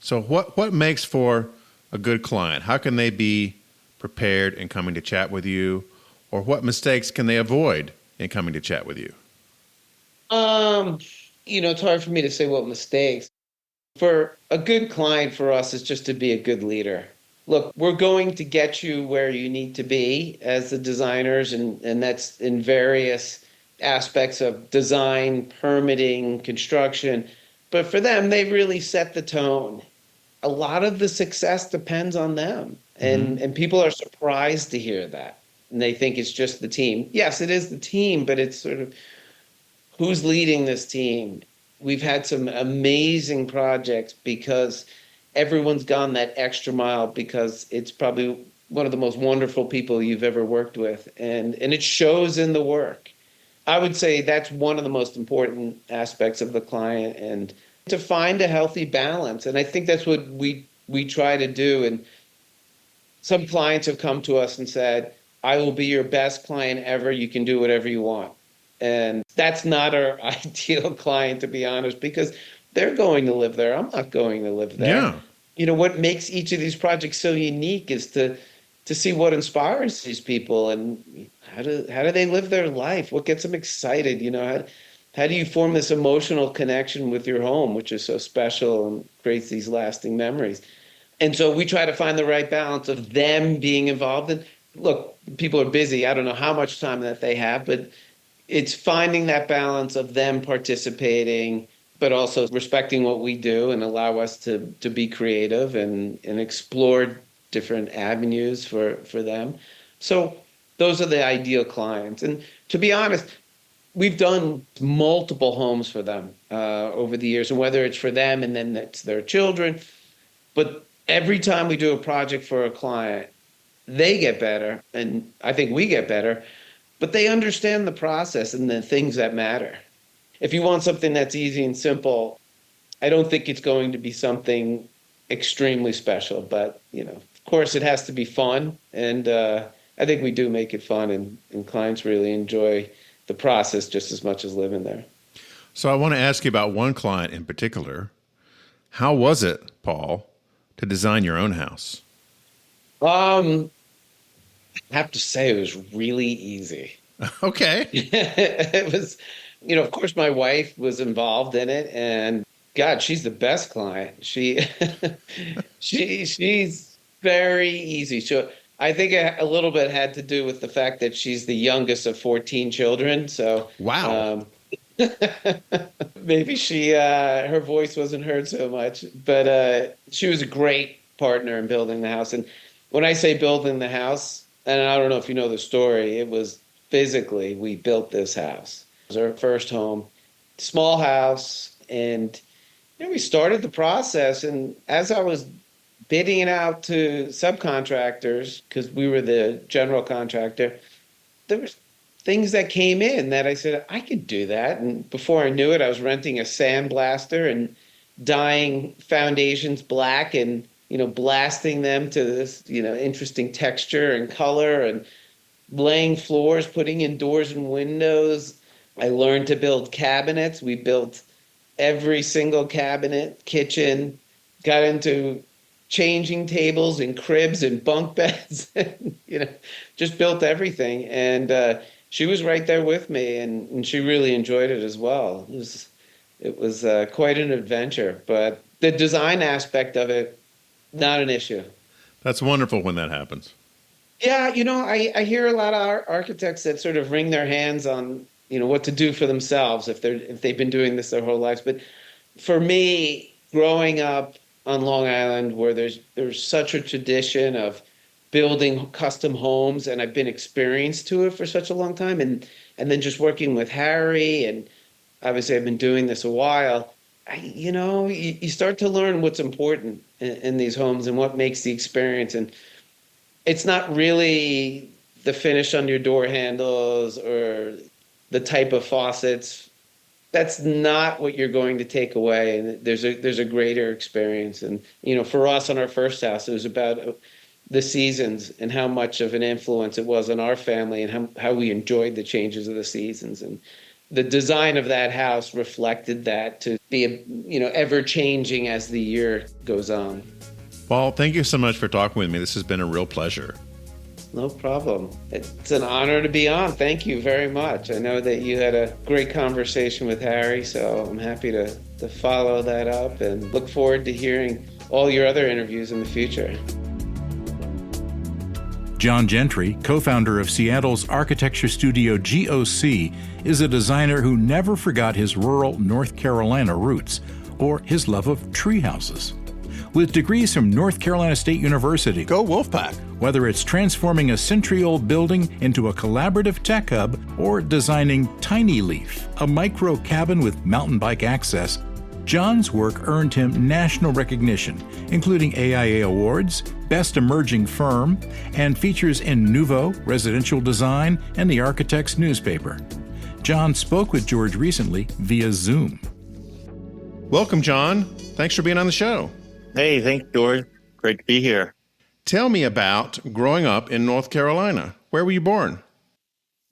So what makes for a good client? How can they be prepared in coming to chat with you? Or what mistakes can they avoid in coming to chat with you? It's hard for me to say what mistakes. For a good client for us is just to be a good leader. Look, we're going to get you where you need to be as the designers, and that's in various aspects of design, permitting, construction. But for them, they really set the tone. A lot of the success depends on them. And people are surprised to hear that. And they think it's just the team. Yes, it is the team, but it's sort of who's leading this team. We've had some amazing projects because everyone's gone that extra mile, because it's probably one of the most wonderful people you've ever worked with. And it shows in the work. I would say that's one of the most important aspects of the client, and to find a healthy balance. And I think that's what we try to do. And some clients have come to us and said, I will be your best client ever. You can do whatever you want. And that's not our ideal client, to be honest, because they're going to live there. I'm not going to live there. Yeah. What makes each of these projects so unique is to see what inspires these people and how do they live their life? What gets them excited? How do you form this emotional connection with your home, which is so special and creates these lasting memories? And so we try to find the right balance of them being involved. And look, people are busy. I don't know how much time that they have, but it's finding that balance of them participating, but also respecting what we do and allow us to be creative and explore different avenues for them. So those are the ideal clients. And to be honest, we've done multiple homes for them over the years, and whether it's for them and then it's their children. But every time we do a project for a client, they get better, and I think we get better, but they understand the process and the things that matter. If you want something that's easy and simple, I don't think it's going to be something extremely special. But, of course, it has to be fun, and I think we do make it fun, and clients really enjoy the process just as much as living there. So I want to ask you about one client in particular. How was it, Paul, to design your own house? I have to say it was really easy. Okay. It was, of course, my wife was involved in it, and God, she's the best client. She's very easy. So I think a little bit had to do with the fact that she's the youngest of 14 children. So wow. Maybe her voice wasn't heard so much, but she was a great partner in building the house. And when I say building the house, and I don't know if you know the story, it was physically, we built this house. It was our first home, small house. And we started the process. And as I was bidding it out to subcontractors, because we were the general contractor, there was things that came in that I said, I could do that. And before I knew it, I was renting a sandblaster and dyeing foundations black and, blasting them to this, interesting texture and color, and laying floors, putting in doors and windows. I learned to build cabinets. We built every single cabinet, kitchen, got into changing tables and cribs and bunk beds, and, just built everything. And she was right there with me, and she really enjoyed it as well. It was quite an adventure, but the design aspect of it, not an issue. That's wonderful when that happens. Yeah, I hear a lot of architects that sort of wring their hands on, what to do for themselves if they've been doing this their whole lives. But for me, growing up on Long Island, where there's such a tradition of building custom homes, and I've been experienced to it for such a long time, and And then just working with Harry, and obviously I've been doing this a while, you start to learn what's important in these homes and what makes the experience. And it's not really the finish on your door handles or the type of faucets. That's not what you're going to take away. And there's a greater experience. And, for us on our first house, it was about the seasons and how much of an influence it was on our family and how we enjoyed the changes of the seasons. And the design of that house reflected that to be, ever changing as the year goes on. Paul, thank you so much for talking with me. This has been a real pleasure. No problem. It's an honor to be on. Thank you very much. I know that you had a great conversation with Harry, so I'm happy to follow that up and look forward to hearing all your other interviews in the future. Jon Gentry, co-founder of Seattle's architecture studio GOC, is a designer who never forgot his rural North Carolina roots or his love of tree houses. With degrees from North Carolina State University, Go Wolfpack! Whether it's transforming a century-old building into a collaborative tech hub or designing Tiny Leaf, a micro cabin with mountain bike access, Jon's work earned him national recognition, including AIA Awards, Best Emerging Firm, and features in Nouveau, Residential Design, and the Architect's newspaper. Jon spoke with George recently via Zoom. Welcome, Jon. Thanks for being on the show. Hey, thanks, George. Great to be here. Tell me about growing up in North Carolina. Where were you born?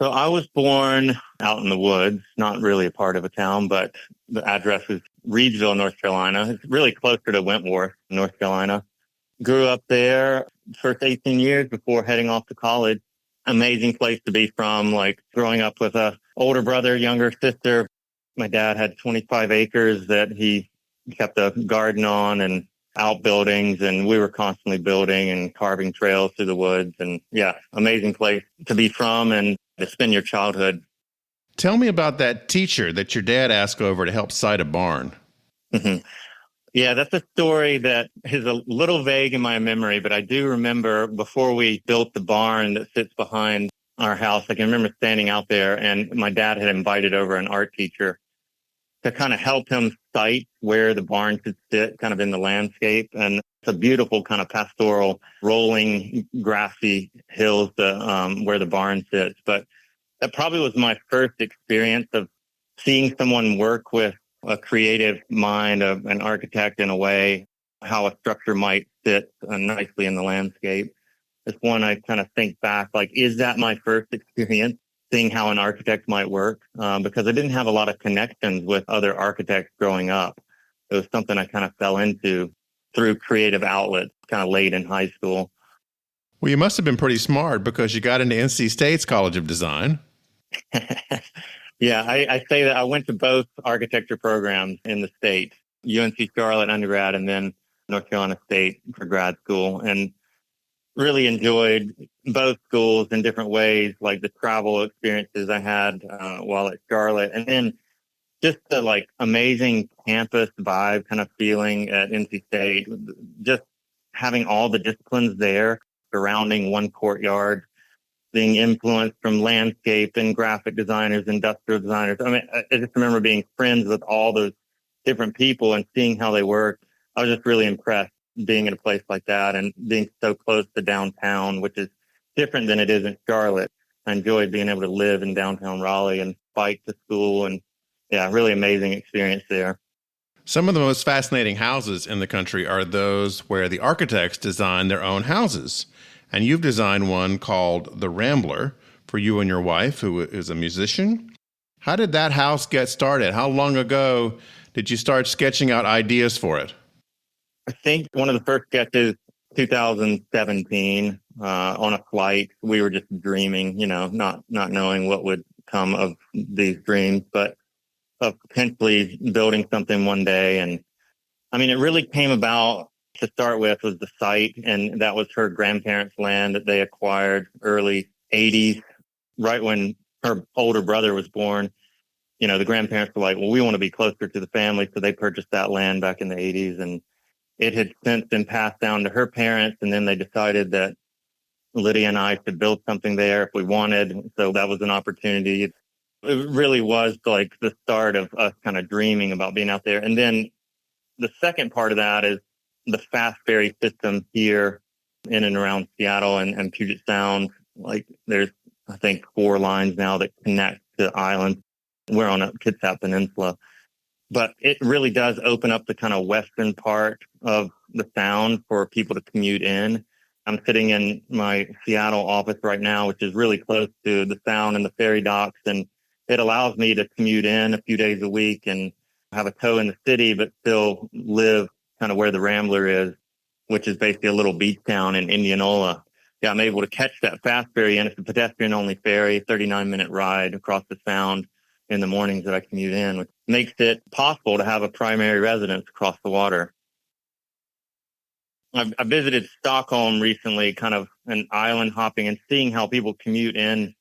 So I was born out in the woods, not really a part of a town, but the address is Reedsville, North Carolina. It's really closer to Wentworth, North Carolina. Grew up there first 18 years before heading off to college. Amazing place to be from, like growing up with a older brother, younger sister. My dad had 25 acres that he kept a garden on and outbuildings, and we were constantly building and carving trails through the woods. And yeah, amazing place to be from and to spend your childhood. Tell me about that teacher that your dad asked over to help site a barn. Mm-hmm. Yeah, that's a story that is a little vague in my memory, but I do remember before we built the barn that sits behind our house, I can remember standing out there, and my dad had invited over an art teacher to kind of help him site where the barn should sit kind of in the landscape. And it's a beautiful kind of pastoral rolling grassy hills where the barn sits. But that probably was my first experience of seeing someone work with a creative mind of an architect in a way, how a structure might sit nicely in the landscape. It's one I kind of think back, like, is that my first experience seeing how an architect might work? Because I didn't have a lot of connections with other architects growing up. It was something I kind of fell into through creative outlets, kind of late in high school. Well, you must have been pretty smart because you got into NC State's College of Design. Yeah, I say that I went to both architecture programs in the state, UNC Charlotte undergrad and then North Carolina State for grad school, and really enjoyed both schools in different ways, like the travel experiences I had while at Charlotte, and then just the like amazing campus vibe kind of feeling at NC State, just having all the disciplines there surrounding one courtyard, being influenced from landscape and graphic designers, industrial designers. I mean, I just remember being friends with all those different people and seeing how they work. I was just really impressed being in a place like that and being so close to downtown, which is different than it is in Charlotte. I enjoyed being able to live in downtown Raleigh and bike to school, and yeah, really amazing experience there. Some of the most fascinating houses in the country are those where the architects design their own houses. And you've designed one called The Rambler for you and your wife, who is a musician. How did that house get started? How long ago did you start sketching out ideas for it? I think one of the first sketches, 2017, on a flight. We were just dreaming, not knowing what would come of these dreams, but of potentially building something one day. And I mean, it really came about to start with was the site, and that was her grandparents' land that they acquired early 80s, right when her older brother was born. The grandparents were like, well, we want to be closer to the family, so they purchased that land back in the 80s, and it had since been passed down to her parents, and then they decided that Lydia and I should build something there if we wanted. So that was an opportunity. It really was like the start of us kind of dreaming about being out there. And then the second part of that is the fast ferry system here in and around Seattle and Puget Sound. Like there's, I think, 4 lines now that connect to islands. We're on a Kitsap Peninsula. But it really does open up the kind of western part of the sound for people to commute in. I'm sitting in my Seattle office right now, which is really close to the sound and the ferry docks. And it allows me to commute in a few days a week and have a toe in the city, but still live kind of where the Rambler is, which is basically a little beach town in Indianola. Yeah, I'm able to catch that fast ferry, and it's a pedestrian-only ferry, 39-minute ride across the sound in the mornings that I commute in, which makes it possible to have a primary residence across the water. I visited Stockholm recently, kind of an island hopping and seeing how people commute in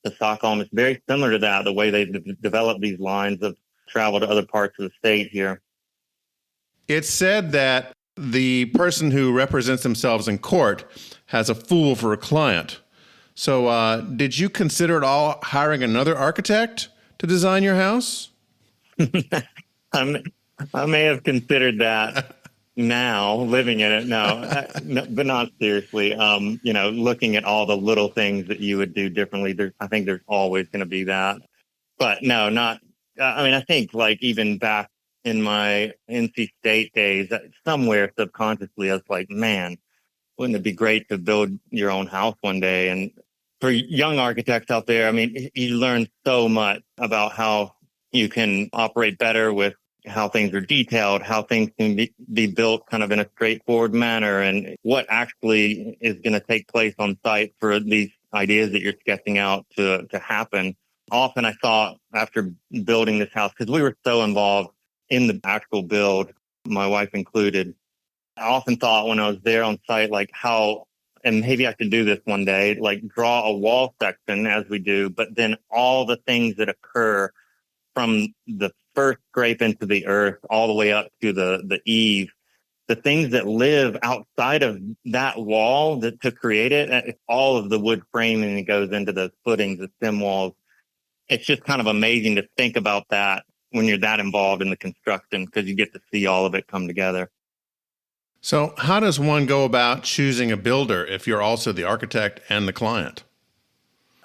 to Stockholm. It's very similar to that, the way they develop these lines of travel to other parts of the state here. It's said that the person who represents themselves in court has a fool for a client. So did you consider at all hiring another architect to design your house? I may have considered that now, living in it. No, but not seriously. Looking at all the little things that you would do differently, I think there's always going to be that. But no, not. I think like even back in my NC State days, somewhere subconsciously, I was like, man, wouldn't it be great to build your own house one day? And for young architects out there, I mean, you learn so much about how you can operate better with how things are detailed, how things can be built kind of in a straightforward manner, and what actually is going to take place on site for these ideas that you're sketching out to happen. Often I thought after building this house, because we were so involved in the actual build, my wife included, I often thought when I was there on site, like how, and maybe I could do this one day, like draw a wall section as we do, but then all the things that occur from the first scrape into the earth all the way up to the eave, the things that live outside of that wall to create it, all of the wood framing that goes into the footings, the stem walls. It's just kind of amazing to think about that when you're that involved in the construction, because you get to see all of it come together. So how does one go about choosing a builder if you're also the architect and the client?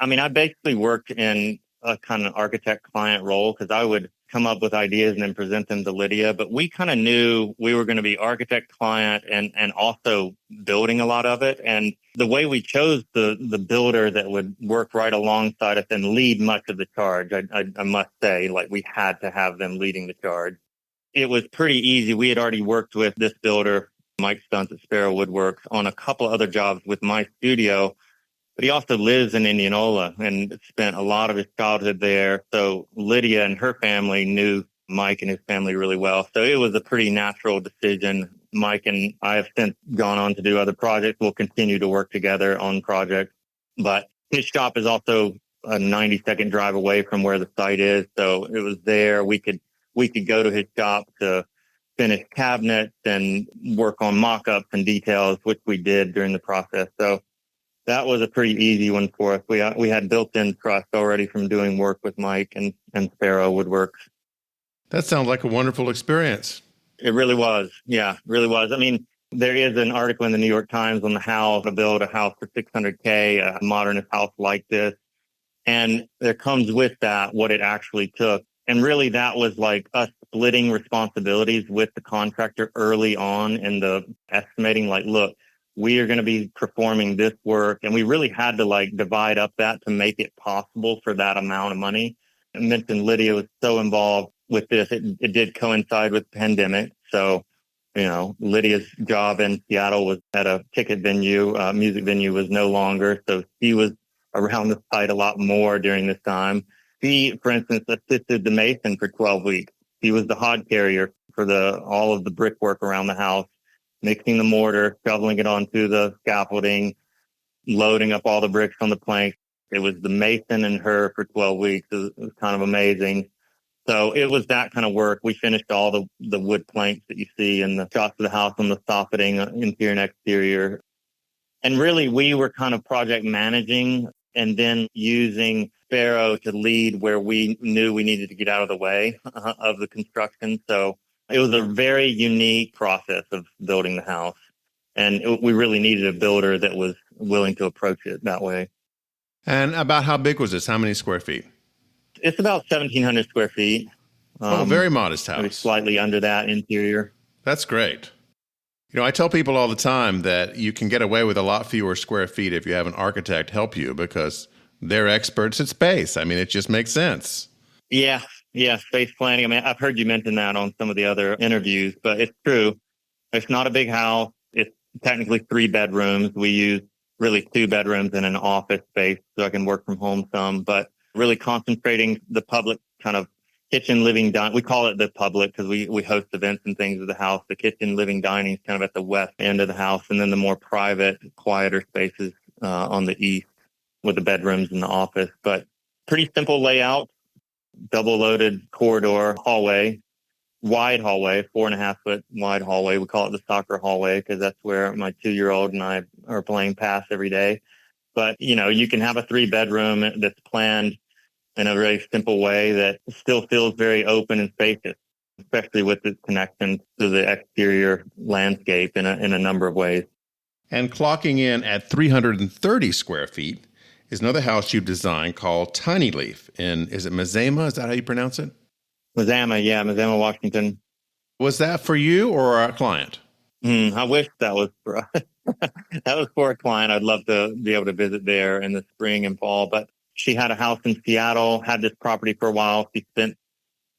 I mean, I basically worked in a kind of architect-client role because I would come up with ideas and then present them to Lydia. But we kind of knew we were going to be architect-client and also building a lot of it. And the way we chose the builder that would work right alongside us and lead much of the charge, I must say, like we had to have them leading the charge. It was pretty easy. We had already worked with this builder, Mike Stuntz at Sparrow Woodworks, on a couple other jobs with my studio. But he also lives in Indianola and spent a lot of his childhood there. So Lydia and her family knew Mike and his family really well. So it was a pretty natural decision. Mike and I have since gone on to do other projects. We'll continue to work together on projects. But his shop is also a 90-second drive away from where the site is. So it was there. We could go to his shop to finish cabinets and work on mock-ups and details, which we did during the process. So that was a pretty easy one for us. We had built-in trust already from doing work with Mike and Sparrow Woodworks. That sounds like a wonderful experience. It really was. Yeah, really was. I mean, there is an article in the New York Times on how to build a house for $600K, a modernist house like this. And there comes with that what it actually took. And really that was like us splitting responsibilities with the contractor early on in the estimating, like, look, we are going to be performing this work. And we really had to like divide up that to make it possible for that amount of money. I mentioned Lydia was so involved with this. It did coincide with the pandemic. So, Lydia's job in Seattle was at a ticket venue, music venue was no longer. So she was around the site a lot more during this time. She, for instance, assisted the mason for 12 weeks. He was the hod carrier for all of the brickwork around the house, mixing the mortar, shoveling it onto the scaffolding, loading up all the bricks on the plank. It was the mason and her for 12 weeks. It was kind of amazing. So it was that kind of work. We finished all the wood planks that you see in the shots of the house on the soffitting, interior and exterior. And really, we were kind of project managing and then using Sparrow to lead where we knew we needed to get out of the way of the construction. So it was a very unique process of building the house. And we really needed a builder that was willing to approach it that way. And about how big was this? How many square feet? It's about 1,700 square feet. Very modest Maybe house. slightly under that interior. That's great. You know, I tell people all the time that you can get away with a lot fewer square feet if you have an architect help you because they're experts at space. I mean, it just makes sense. Yeah, space planning. I mean, I've heard you mention that on some of the other interviews, but it's true. It's not a big house. It's technically 3 bedrooms. We use really 2 bedrooms and an office space so I can work from home some, but really concentrating the public kind of kitchen, living, dining. We call it the public because we host events and things at the house. The kitchen, living, dining is kind of at the west end of the house, and then the more private, quieter spaces on the east with the bedrooms and the office. But pretty simple layout, double loaded corridor, hallway, wide hallway, 4.5 foot wide hallway. We call it the soccer hallway because that's where my 2-year-old and I are playing pass every day. But, you know, you can have a 3-bedroom that's planned in a very simple way that still feels very open and spacious, especially with its connection to the exterior landscape in a number of ways. And clocking in at 330 square feet is another house you've designed called Tiny Leaf is it Mazama? Is that how you pronounce it? Mazama, Washington. Was that for you or a client? I wish that was for us. That was for a client. I'd love to be able to visit there in the spring and fall, but she had a house in Seattle, had this property for a while. She spent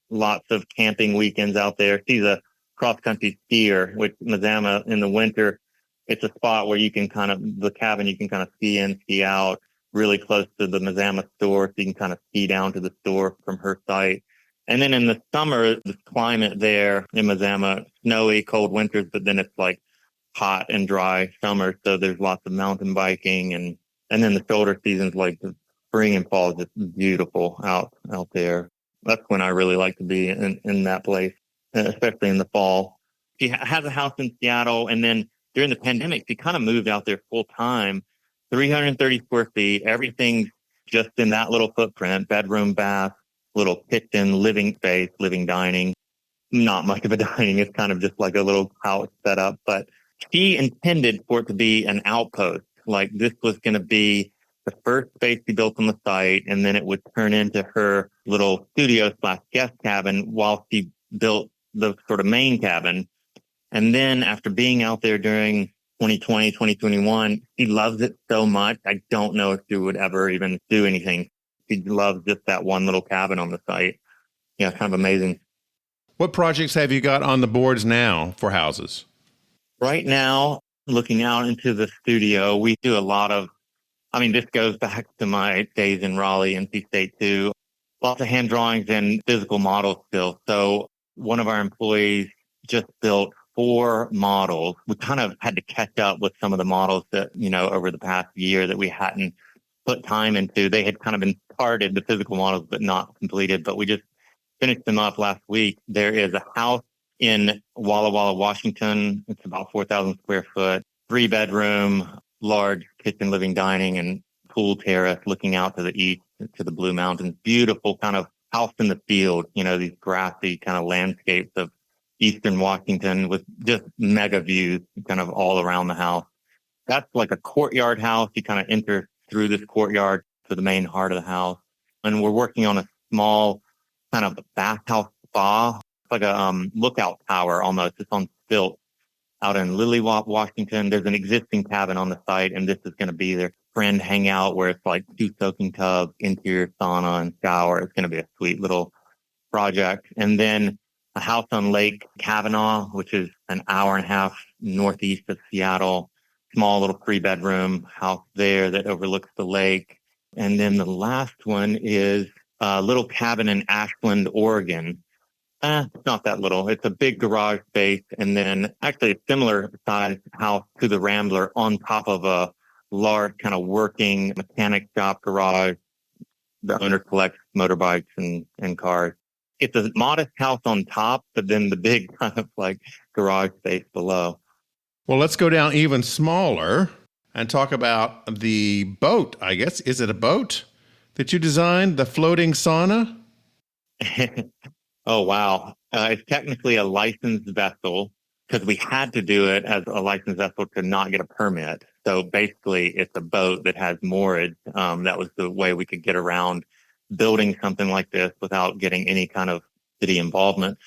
lots of camping weekends out there. She's a cross-country skier, which Mazama in the winter, it's a spot where you can the cabin, you can kind of ski in, ski out, really close to the Mazama store. So you can kind of ski down to the store from her site. And then in the summer, the climate there in Mazama, snowy, cold winters, but then it's like hot and dry summer. So there's lots of mountain biking. And then the shoulder seasons, like the spring and fall, is just beautiful out there. That's when I really like to be in that place, especially in the fall. She has a house in Seattle. And then during the pandemic, she kind of moved out there full time, 330 square feet. Everything's just in that little footprint, bedroom, bath, little kitchen, living space, living, dining. Not much of a dining. It's kind of just like a little house set up. But she intended for it to be an outpost. Like this was going to be the first space she built on the site, and then it would turn into her little studio/guest cabin while she built the sort of main cabin. And then after being out there during 2020, 2021, she loves it so much. I don't know if she would ever even do anything. She loves just that one little cabin on the site. Yeah, kind of amazing. What projects have you got on the boards now for houses? Right now, looking out into the studio, we do a lot of, this goes back to my days in Raleigh and NC State too. Lots of hand drawings and physical models still. So one of our employees just built 4 models. We kind of had to catch up with some of the models that, over the past year that we hadn't put time into. They had kind of been started, the physical models, but not completed. But we just finished them up last week. There is a house in Walla Walla, Washington. It's about 4,000 square foot, 3-bedroom, large kitchen, living, dining, and pool terrace looking out to the east, to the Blue Mountains. Beautiful kind of house in the field, these grassy kind of landscapes of eastern Washington with just mega views kind of all around the house. That's like a courtyard house. You kind of enter through this courtyard to the main heart of the house. And we're working on a small kind of bathhouse spa. It's like a lookout tower almost. It's on stilts out in Lilywop, Washington. There's an existing cabin on the site, and this is going to be their friend hangout where it's like 2 soaking tubs, interior sauna and shower. It's going to be a sweet little project. And then a house on Lake Kavanaugh, which is an hour and a half northeast of Seattle. Small little 3-bedroom house there that overlooks the lake. And then the last one is a little cabin in Ashland, Oregon. It's not that little. It's a big garage space, and then actually a similar size house to the Rambler on top of a large kind of working mechanic shop garage. The owner collects motorbikes and cars. It's a modest house on top, but then the big kind of like garage space below. Well, let's go down even smaller and talk about the boat, I guess. Is it a boat that you designed, the floating sauna? Oh, wow. It's technically a licensed vessel because we had to do it as a licensed vessel to not get a permit. So basically, it's a boat that has moorage. That was the way we could get around building something like this without getting any kind of city involvement,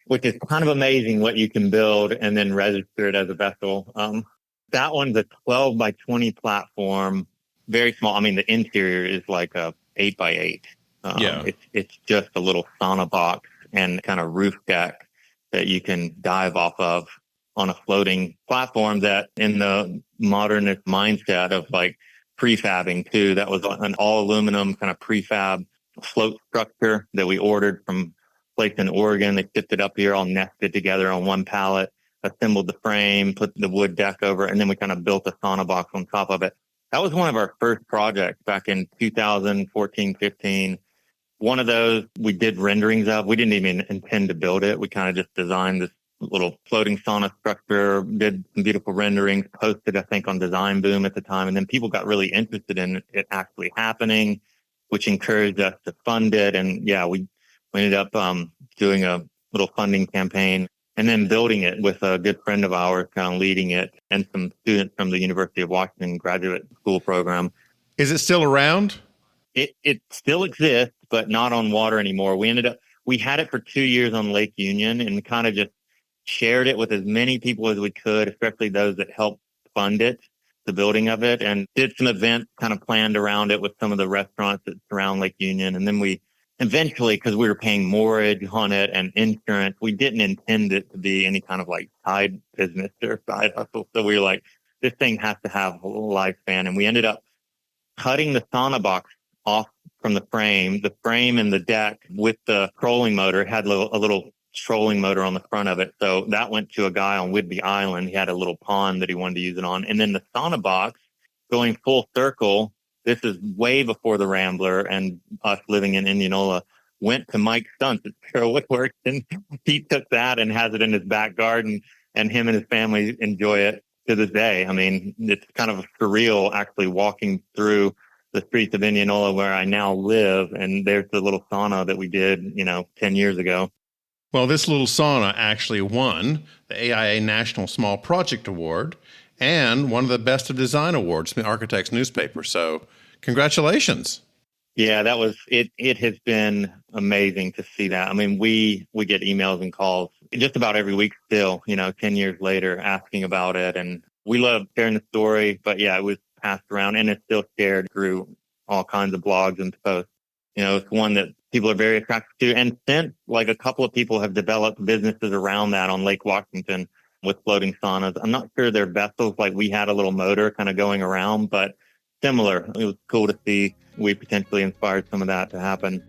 which is kind of amazing what you can build and then register it as a vessel. That one's a 12 by 20 platform, very small. I mean, the interior is like a 8 by 8. It's just a little sauna box and kind of roof deck that you can dive off of on a floating platform that in the modernist mindset of like prefabbing too, that was an all aluminum kind of prefab float structure that we ordered from a place in Oregon. They shipped it up here all nested together on one pallet, assembled the frame, put the wood deck over, and then we kind of built a sauna box on top of it. That was one of our first projects back in 2014, 15. One of those we did renderings of. We didn't even intend to build it. We kind of just designed this little floating sauna structure, did some beautiful renderings, posted, I think, on Design Boom at the time. And then people got really interested in it actually happening, which encouraged us to fund it. And yeah, we ended up doing a little funding campaign and then building it with a good friend of ours, kind of leading it, and some students from the University of Washington graduate school program. Is it still around? It still exists, but not on water anymore. We had it for 2 years on Lake Union and kind of just shared it with as many people as we could, especially those that helped fund it, the building of it, and did some events kind of planned around it with some of the restaurants that surround Lake Union. And then we eventually, because we were paying mortgage on it and insurance, we didn't intend it to be any kind of like side business or side hustle. So we were like, this thing has to have a lifespan. And we ended up cutting the sauna box off from the frame and the deck with the trolling motor. It had a little trolling motor on the front of it. So that went to a guy on Whidbey Island. He had a little pond that he wanted to use it on. And then the sauna box, going full circle, this is way before the Rambler and us living in Indianola, went to Mike Stuntz at Sparrow Woodworks, and he took that and has it in his back garden, and him and his family enjoy it to this day. I mean, it's kind of surreal actually walking through the streets of Indianola where I now live, and there's the little sauna that we did, 10 years ago. Well, this little sauna actually won the AIA National Small Project Award and one of the Best of Design Awards from the Architects newspaper. So congratulations. Yeah, that was it. It has been amazing to see that. I mean, we get emails and calls just about every week still, 10 years later, asking about it. And we love sharing the story. But yeah, it was passed around and it's still shared through all kinds of blogs and posts. It's one that people are very attracted to. And since, like, a couple of people have developed businesses around that on Lake Washington with floating saunas. I'm not sure they're vessels like we had a little motor kind of going around, but similar. It was cool to see we potentially inspired some of that to happen.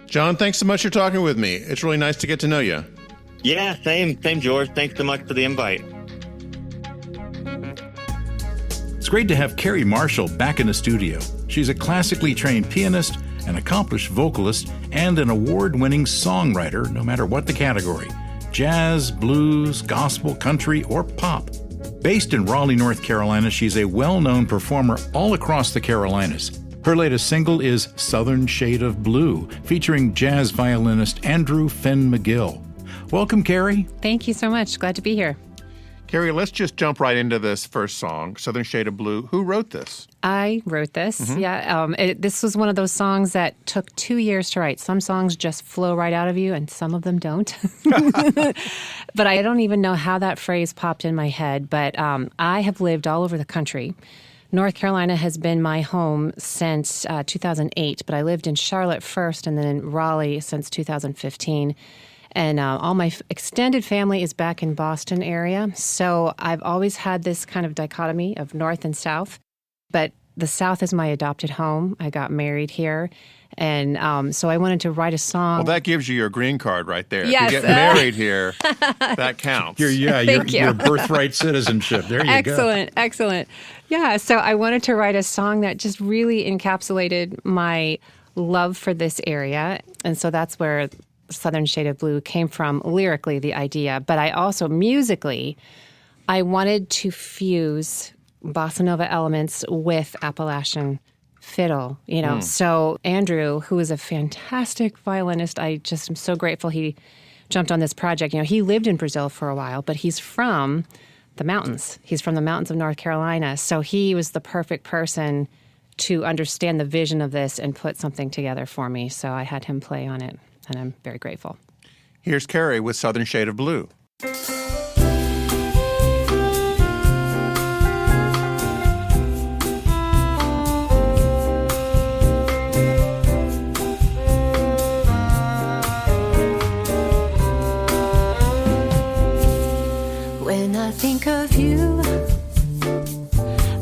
Jon, thanks so much for talking with me. It's really nice to get to know you. Yeah, same, George. Thanks so much for the invite. It's great to have Carrie Marshall back in the studio. She's a classically trained pianist, an accomplished vocalist, and an award-winning songwriter, no matter what the category: jazz, blues, gospel, country, or pop. Based in Raleigh, North Carolina, she's a well-known performer all across the Carolinas. Her latest single is Southern Shade of Blue, featuring jazz violinist Andrew Fenn McGill. Welcome, Carrie. Thank you so much. Glad to be here. Carrie, let's just jump right into this first song, Southern Shade of Blue. Who wrote this? I wrote this. Mm-hmm. Yeah. This was one of those songs that took 2 years to write. Some songs just flow right out of you, and some of them don't. But I don't even know how that phrase popped in my head. But I have lived all over the country. North Carolina has been my home since 2008, but I lived in Charlotte first and then in Raleigh since 2015. And all my extended family is back in Boston area. So I've always had this kind of dichotomy of North and South. But the South is my adopted home. I got married here. And so I wanted to write a song. Well, that gives you your green card right there. Yes. If you get married here, that counts. Your birthright citizenship. There you go. Excellent. Yeah, so I wanted to write a song that just really encapsulated my love for this area. And so that's where Southern Shade of Blue came from, lyrically, the idea. But I also, musically, I wanted to fuse bossa nova elements with Appalachian fiddle, So Andrew, who is a fantastic violinist, I just am so grateful he jumped on this project. He lived in Brazil for a while, but he's from the mountains. He's from the mountains of North Carolina. So he was the perfect person to understand the vision of this and put something together for me. So I had him play on it, and I'm very grateful. Here's Carrie with Southern Shade of Blue. When I think of you,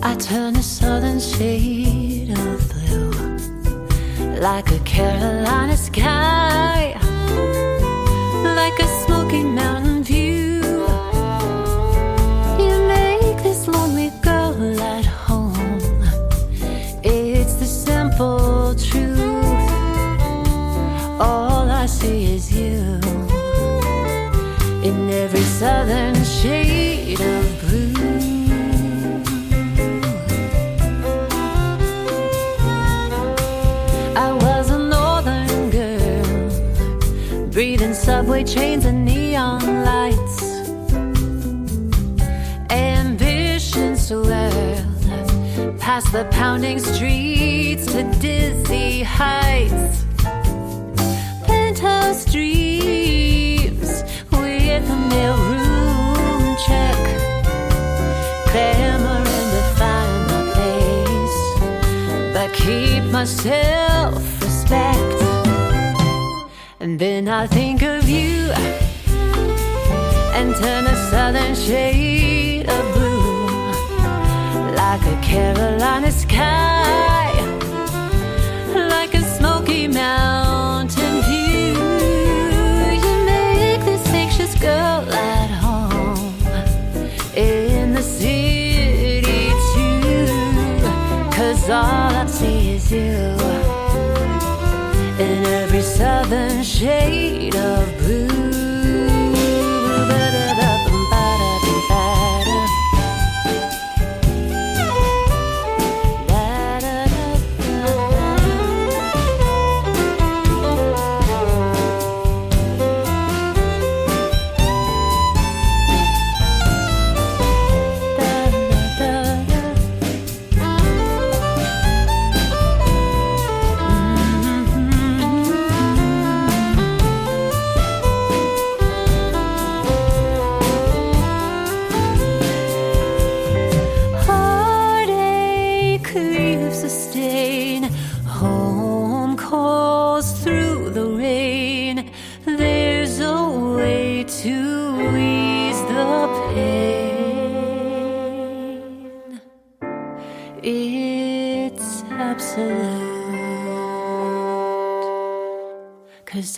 I turn a southern shade of blue, like a Carolina sky, like a smoky mountain view. You make this lonely girl at home. It's the simple truth. All I see is you in every southern shade of blue. I was a northern girl, breathing subway chains and neon lights. Ambition swirled past the pounding streets to dizzy heights. Penthouse dreams with a mailroom check, glamour and define my place, but keep my self-respect. And then I think of you and turn a southern shade of blue, like a Carolina sky, like a smoky mountain view. You make this anxious girl at home in the city too, 'cause all I see is you in every southern shade of blue.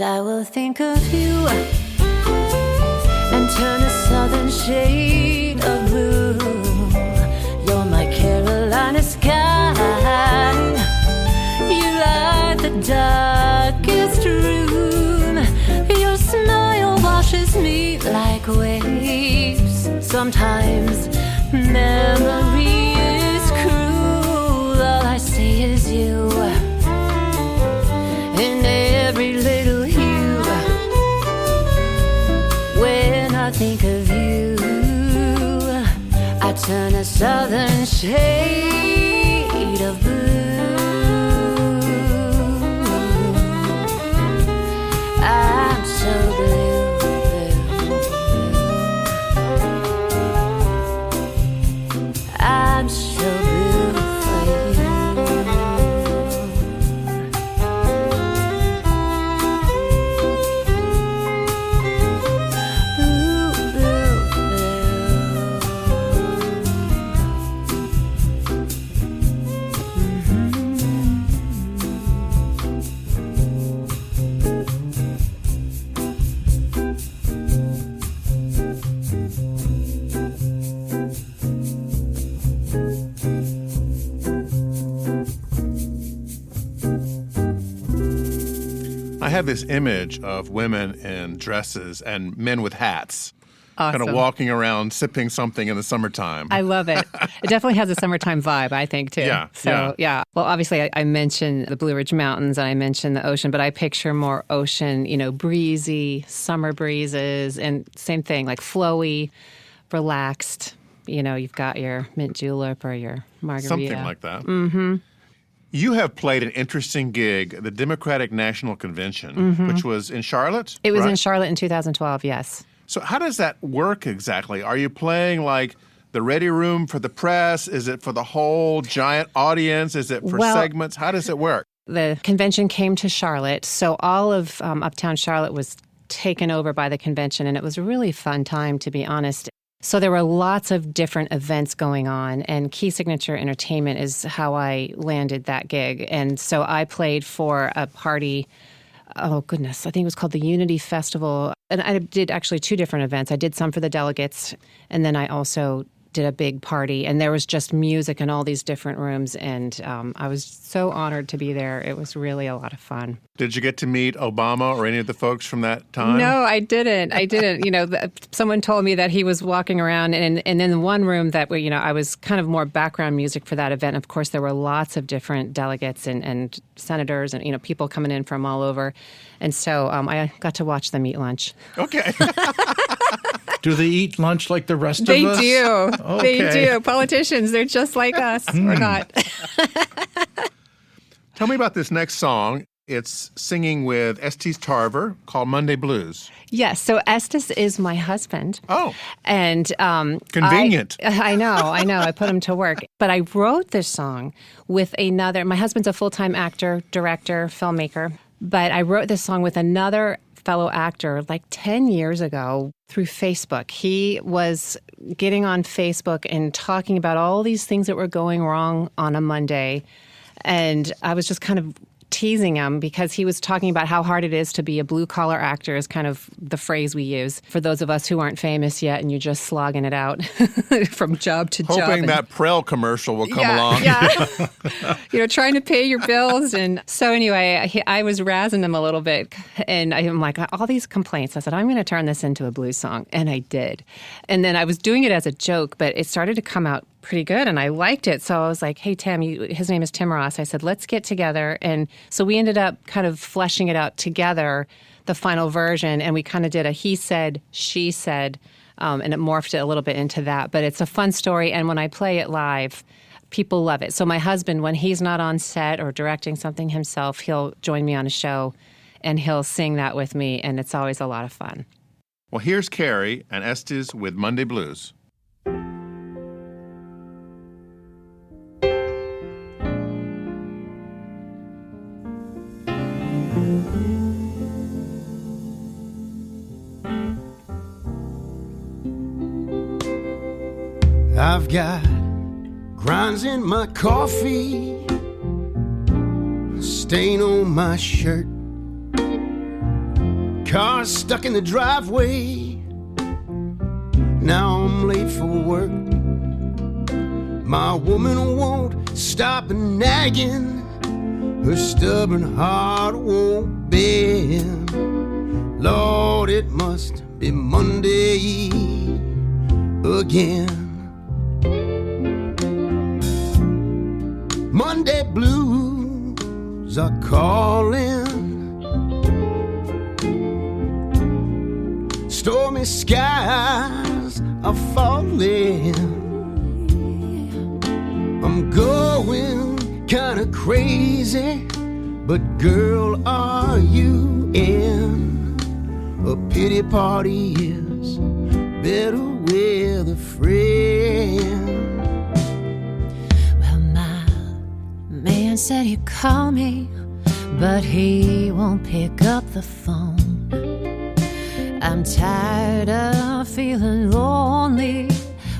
I will think of you and turn a southern shade of blue. You're my Carolina sky. You light the darkest room. Your smile washes me like waves. Sometimes memory is cruel. All I see is you in every little hue. When I think of you, I turn a southern shade of blue. I'm so blue, blue. I'm so blue for you. I have this image of women in dresses and men with hats Awesome. kind of walking around sipping something in the summertime. I love it. It definitely has a summertime vibe, I think, too. Yeah, So, yeah. Well, obviously, I mentioned the Blue Ridge Mountains and I mentioned the ocean, but I picture more ocean, breezy, summer breezes, and same thing, like flowy, relaxed. You've got your mint julep or your margarita. Something like that. Mm-hmm. You have played an interesting gig at the Democratic National Convention, which was in Charlotte? It was right? in Charlotte in 2012, yes. So how does that work exactly? Are you playing like the ready room for the press? Is it for the whole giant audience? Is it for segments? How does it work? The convention came to Charlotte, so all of Uptown Charlotte was taken over by the convention, and it was a really fun time, to be honest. So there were lots of different events going on, and Key Signature Entertainment is how I landed that gig. And so I played for a party, oh goodness, I think it was called the Unity Festival. And I did actually 2 different events. I did some for the delegates, and then I also did a big party, and there was just music in all these different rooms, and I was so honored to be there. It was really a lot of fun. Did you get to meet Obama or any of the folks from that time? No, I didn't. Someone told me that he was walking around, and in the one room that, I was kind of more background music for that event. Of course, there were lots of different delegates and senators and, people coming in from all over. And so I got to watch them eat lunch. Okay. Do they eat lunch like the rest They of us? do. Okay. They do. Politicians, they're just like us. We're not. Tell me about this next song. It's singing with Estes Tarver called Monday Blues. Yes. So Estes is my husband. Oh. And convenient. I know. I put him to work. But I wrote this song with another. My husband's a full-time actor, director, filmmaker. But I wrote this song with another fellow actor like 10 years ago through Facebook. He was getting on Facebook and talking about all these things that were going wrong on a Monday. And I was just kind of teasing him because he was talking about how hard it is to be a blue-collar actor is kind of the phrase we use for those of us who aren't famous yet and you're just slogging it out from job to job. Hoping that Prel commercial will come along. Yeah. Trying to pay your bills. And so anyway, I was razzing him a little bit. And I'm like, all these complaints. I said, I'm going to turn this into a blues song. And I did. And then I was doing it as a joke, but it started to come out pretty good, and I liked it. So I was like, hey, Tim, his name is Tim Ross. I said, let's get together. And so we ended up kind of fleshing it out together, the final version, and we kind of did a he said, she said, and it morphed it a little bit into that. But it's a fun story, and when I play it live, people love it. So my husband, when he's not on set or directing something himself, he'll join me on a show, and he'll sing that with me, and it's always a lot of fun. Well, here's Carrie and Estes with Monday Blues. I've got grinds in my coffee, a stain on my shirt, car stuck in the driveway, now I'm late for work. My woman won't stop nagging, her stubborn heart won't bend. Lord, it must be Monday again. Monday blues are calling, stormy skies are falling. I'm going kinda crazy, but girl, are you in? A pity party is better with a friend. Man said he'd call me, but he won't pick up the phone. I'm tired of feeling lonely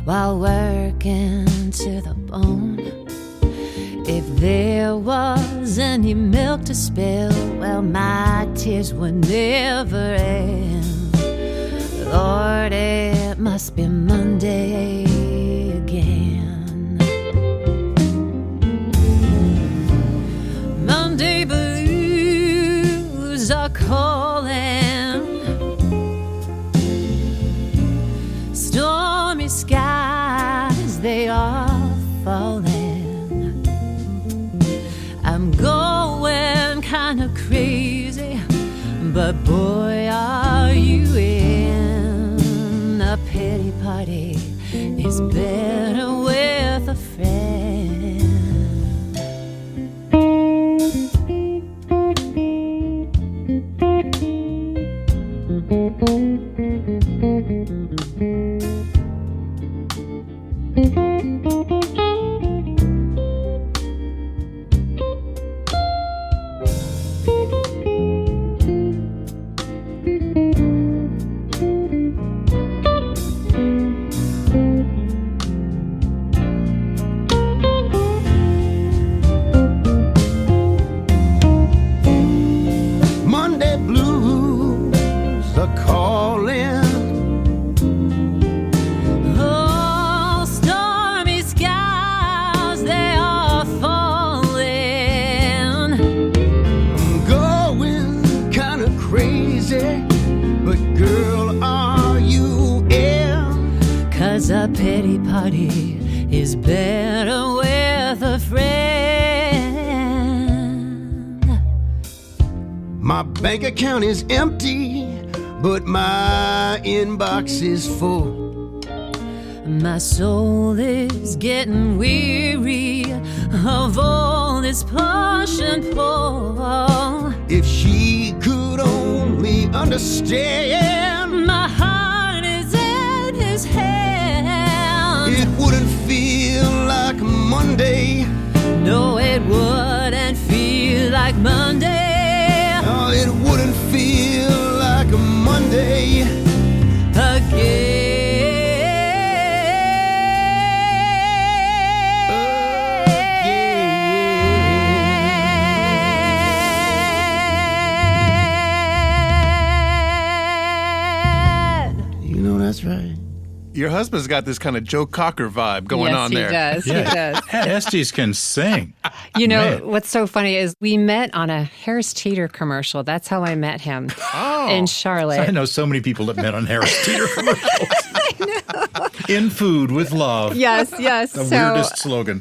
while working to the bone. If there was any milk to spill, well, my tears would never end. Lord, it must be Monday again. Monday blues are calling, stormy skies, they are falling. I'm going kind of crazy, but boy, are you in. A pity party is better with a friend. Monday blues are calling. Oh, stormy skies, they are falling. I'm going kind of crazy, but girl, are you in? 'Cause a pity party is better with a friend. My bank account is empty, but my inbox is full. My soul is getting weary of all this push and pull. If she could only understand, My heart is in his hand. it wouldn't feel like Monday. No, it wouldn't feel like Monday. Oh, it wouldn't feel like a Monday again. You know that's right. Your husband's got this kind of Joe Cocker vibe going on there. Yes, he does. Estes can sing. You know, Man. what's so funny is we met on a Harris Teeter commercial. That's how I met him in Charlotte. I know so many people that met on Harris Teeter commercials. In food with love. Yes. The weirdest slogan.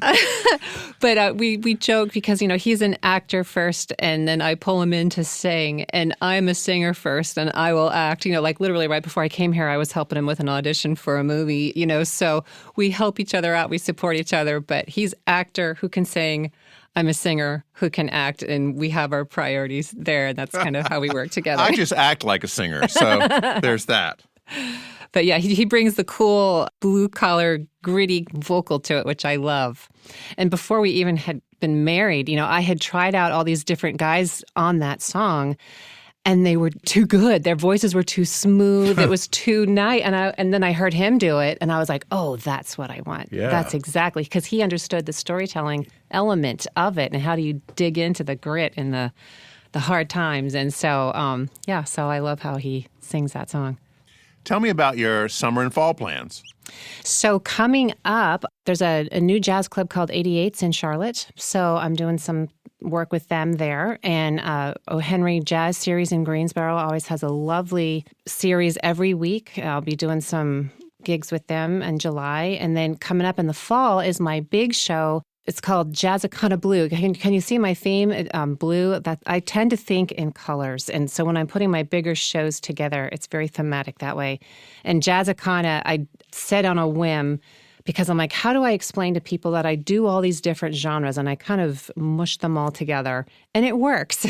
But we joke because, you know, he's an actor first, and then I pull him in to sing, and I'm a singer first, and I will act. You know, like literally right before I came here, I was helping him with an audition for a movie, you know, so we help each other out, we support each other, but he's actor who can sing, I'm a singer who can act, and we have our priorities there, and that's kind of how we work together. I just act like a singer, so there's that. But yeah, he brings the cool blue-collar, gritty vocal to it, which I love. And before we even had been married, you know, I had tried out all these different guys on that song, and they were too good. Their voices were too smooth. It was too nice. And then I heard him do it, and I was like, oh, that's what I want. Yeah. That's exactly, because he understood the storytelling element of it, and how do you dig into the grit and the hard times. And so, so I love how he sings that song. Tell me about your summer and fall plans. So coming up, there's a new jazz club called 88's in Charlotte. So I'm doing some work with them there. And O. Henry Jazz Series in Greensboro always has a lovely series every week. I'll be doing some gigs with them in July. And then coming up in the fall is my big show. It's called Jazzicana Blue. Can you see my theme? Blue. That I tend to think in colors. And so when I'm putting my bigger shows together, it's very thematic that way. And Jazzicana, I said on a whim, because I'm like, how do I explain to people that I do all these different genres? And I kind of mush them all together, and it works.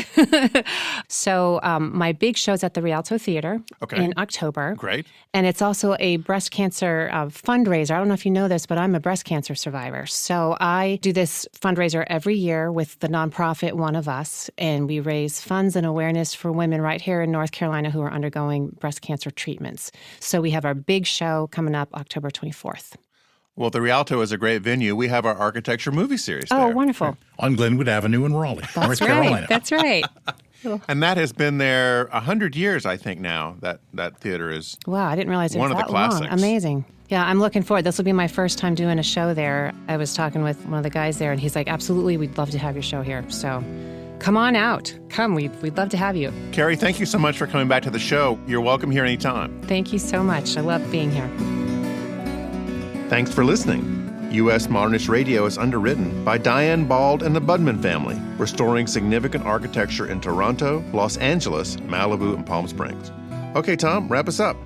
So my big show's at the Rialto Theater in October. Great. And it's also a breast cancer fundraiser. I don't know if you know this, but I'm a breast cancer survivor. So I do this fundraiser every year with the nonprofit One of Us, and we raise funds and awareness for women right here in North Carolina who are undergoing breast cancer treatments. So we have our big show coming up October 24th. Well, the Rialto is a great venue. We have our architecture movie series there. Oh, wonderful. On Glenwood Avenue in Raleigh, North Carolina. That's right. And that has been there 100 years, I think, now. That theater is Wow, I didn't realize it was one of the that long. classics. Amazing. Yeah, I'm looking forward. This will be my first time doing a show there. I was talking with one of the guys there, and he's like, absolutely, we'd love to have your show here. So come on out. Come, we'd love to have you. Carrie, thank you so much for coming back to the show. You're welcome here anytime. Thank you so much. I love being here. Thanks for listening. U.S. Modernist Radio is underwritten by Diane Bald and the Budman family, restoring significant architecture in Toronto, Los Angeles, Malibu, and Palm Springs. Okay, Tom, wrap us up.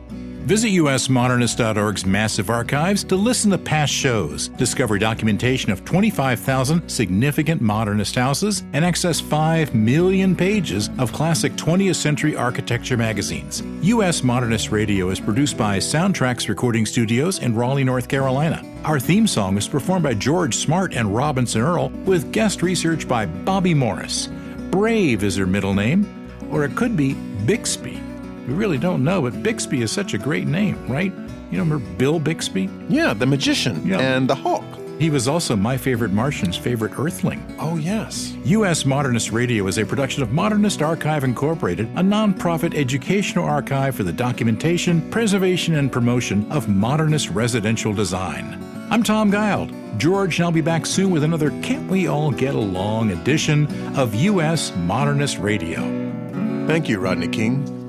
Visit usmodernist.org's massive archives to listen to past shows, discover documentation of 25,000 significant modernist houses, and access 5 million pages of classic 20th century architecture magazines. U.S. Modernist Radio is produced by Soundtracks Recording Studios in Raleigh, North Carolina. Our theme song was performed by George Smart and Robinson Earl, with guest research by Bobby Morris. Brave is her middle name, or it could be Bixby. We really don't know, but Bixby is such a great name, right? You know, remember Bill Bixby? Yeah, the magician and the hawk. He was also My Favorite Martian's favorite earthling. Oh, yes. U.S. Modernist Radio is a production of Modernist Archive Incorporated, a nonprofit educational archive for the documentation, preservation, and promotion of modernist residential design. I'm Tom Guild. George and I'll be back soon with another Can't We All Get Along edition of U.S. Modernist Radio. Thank you, Rodney King.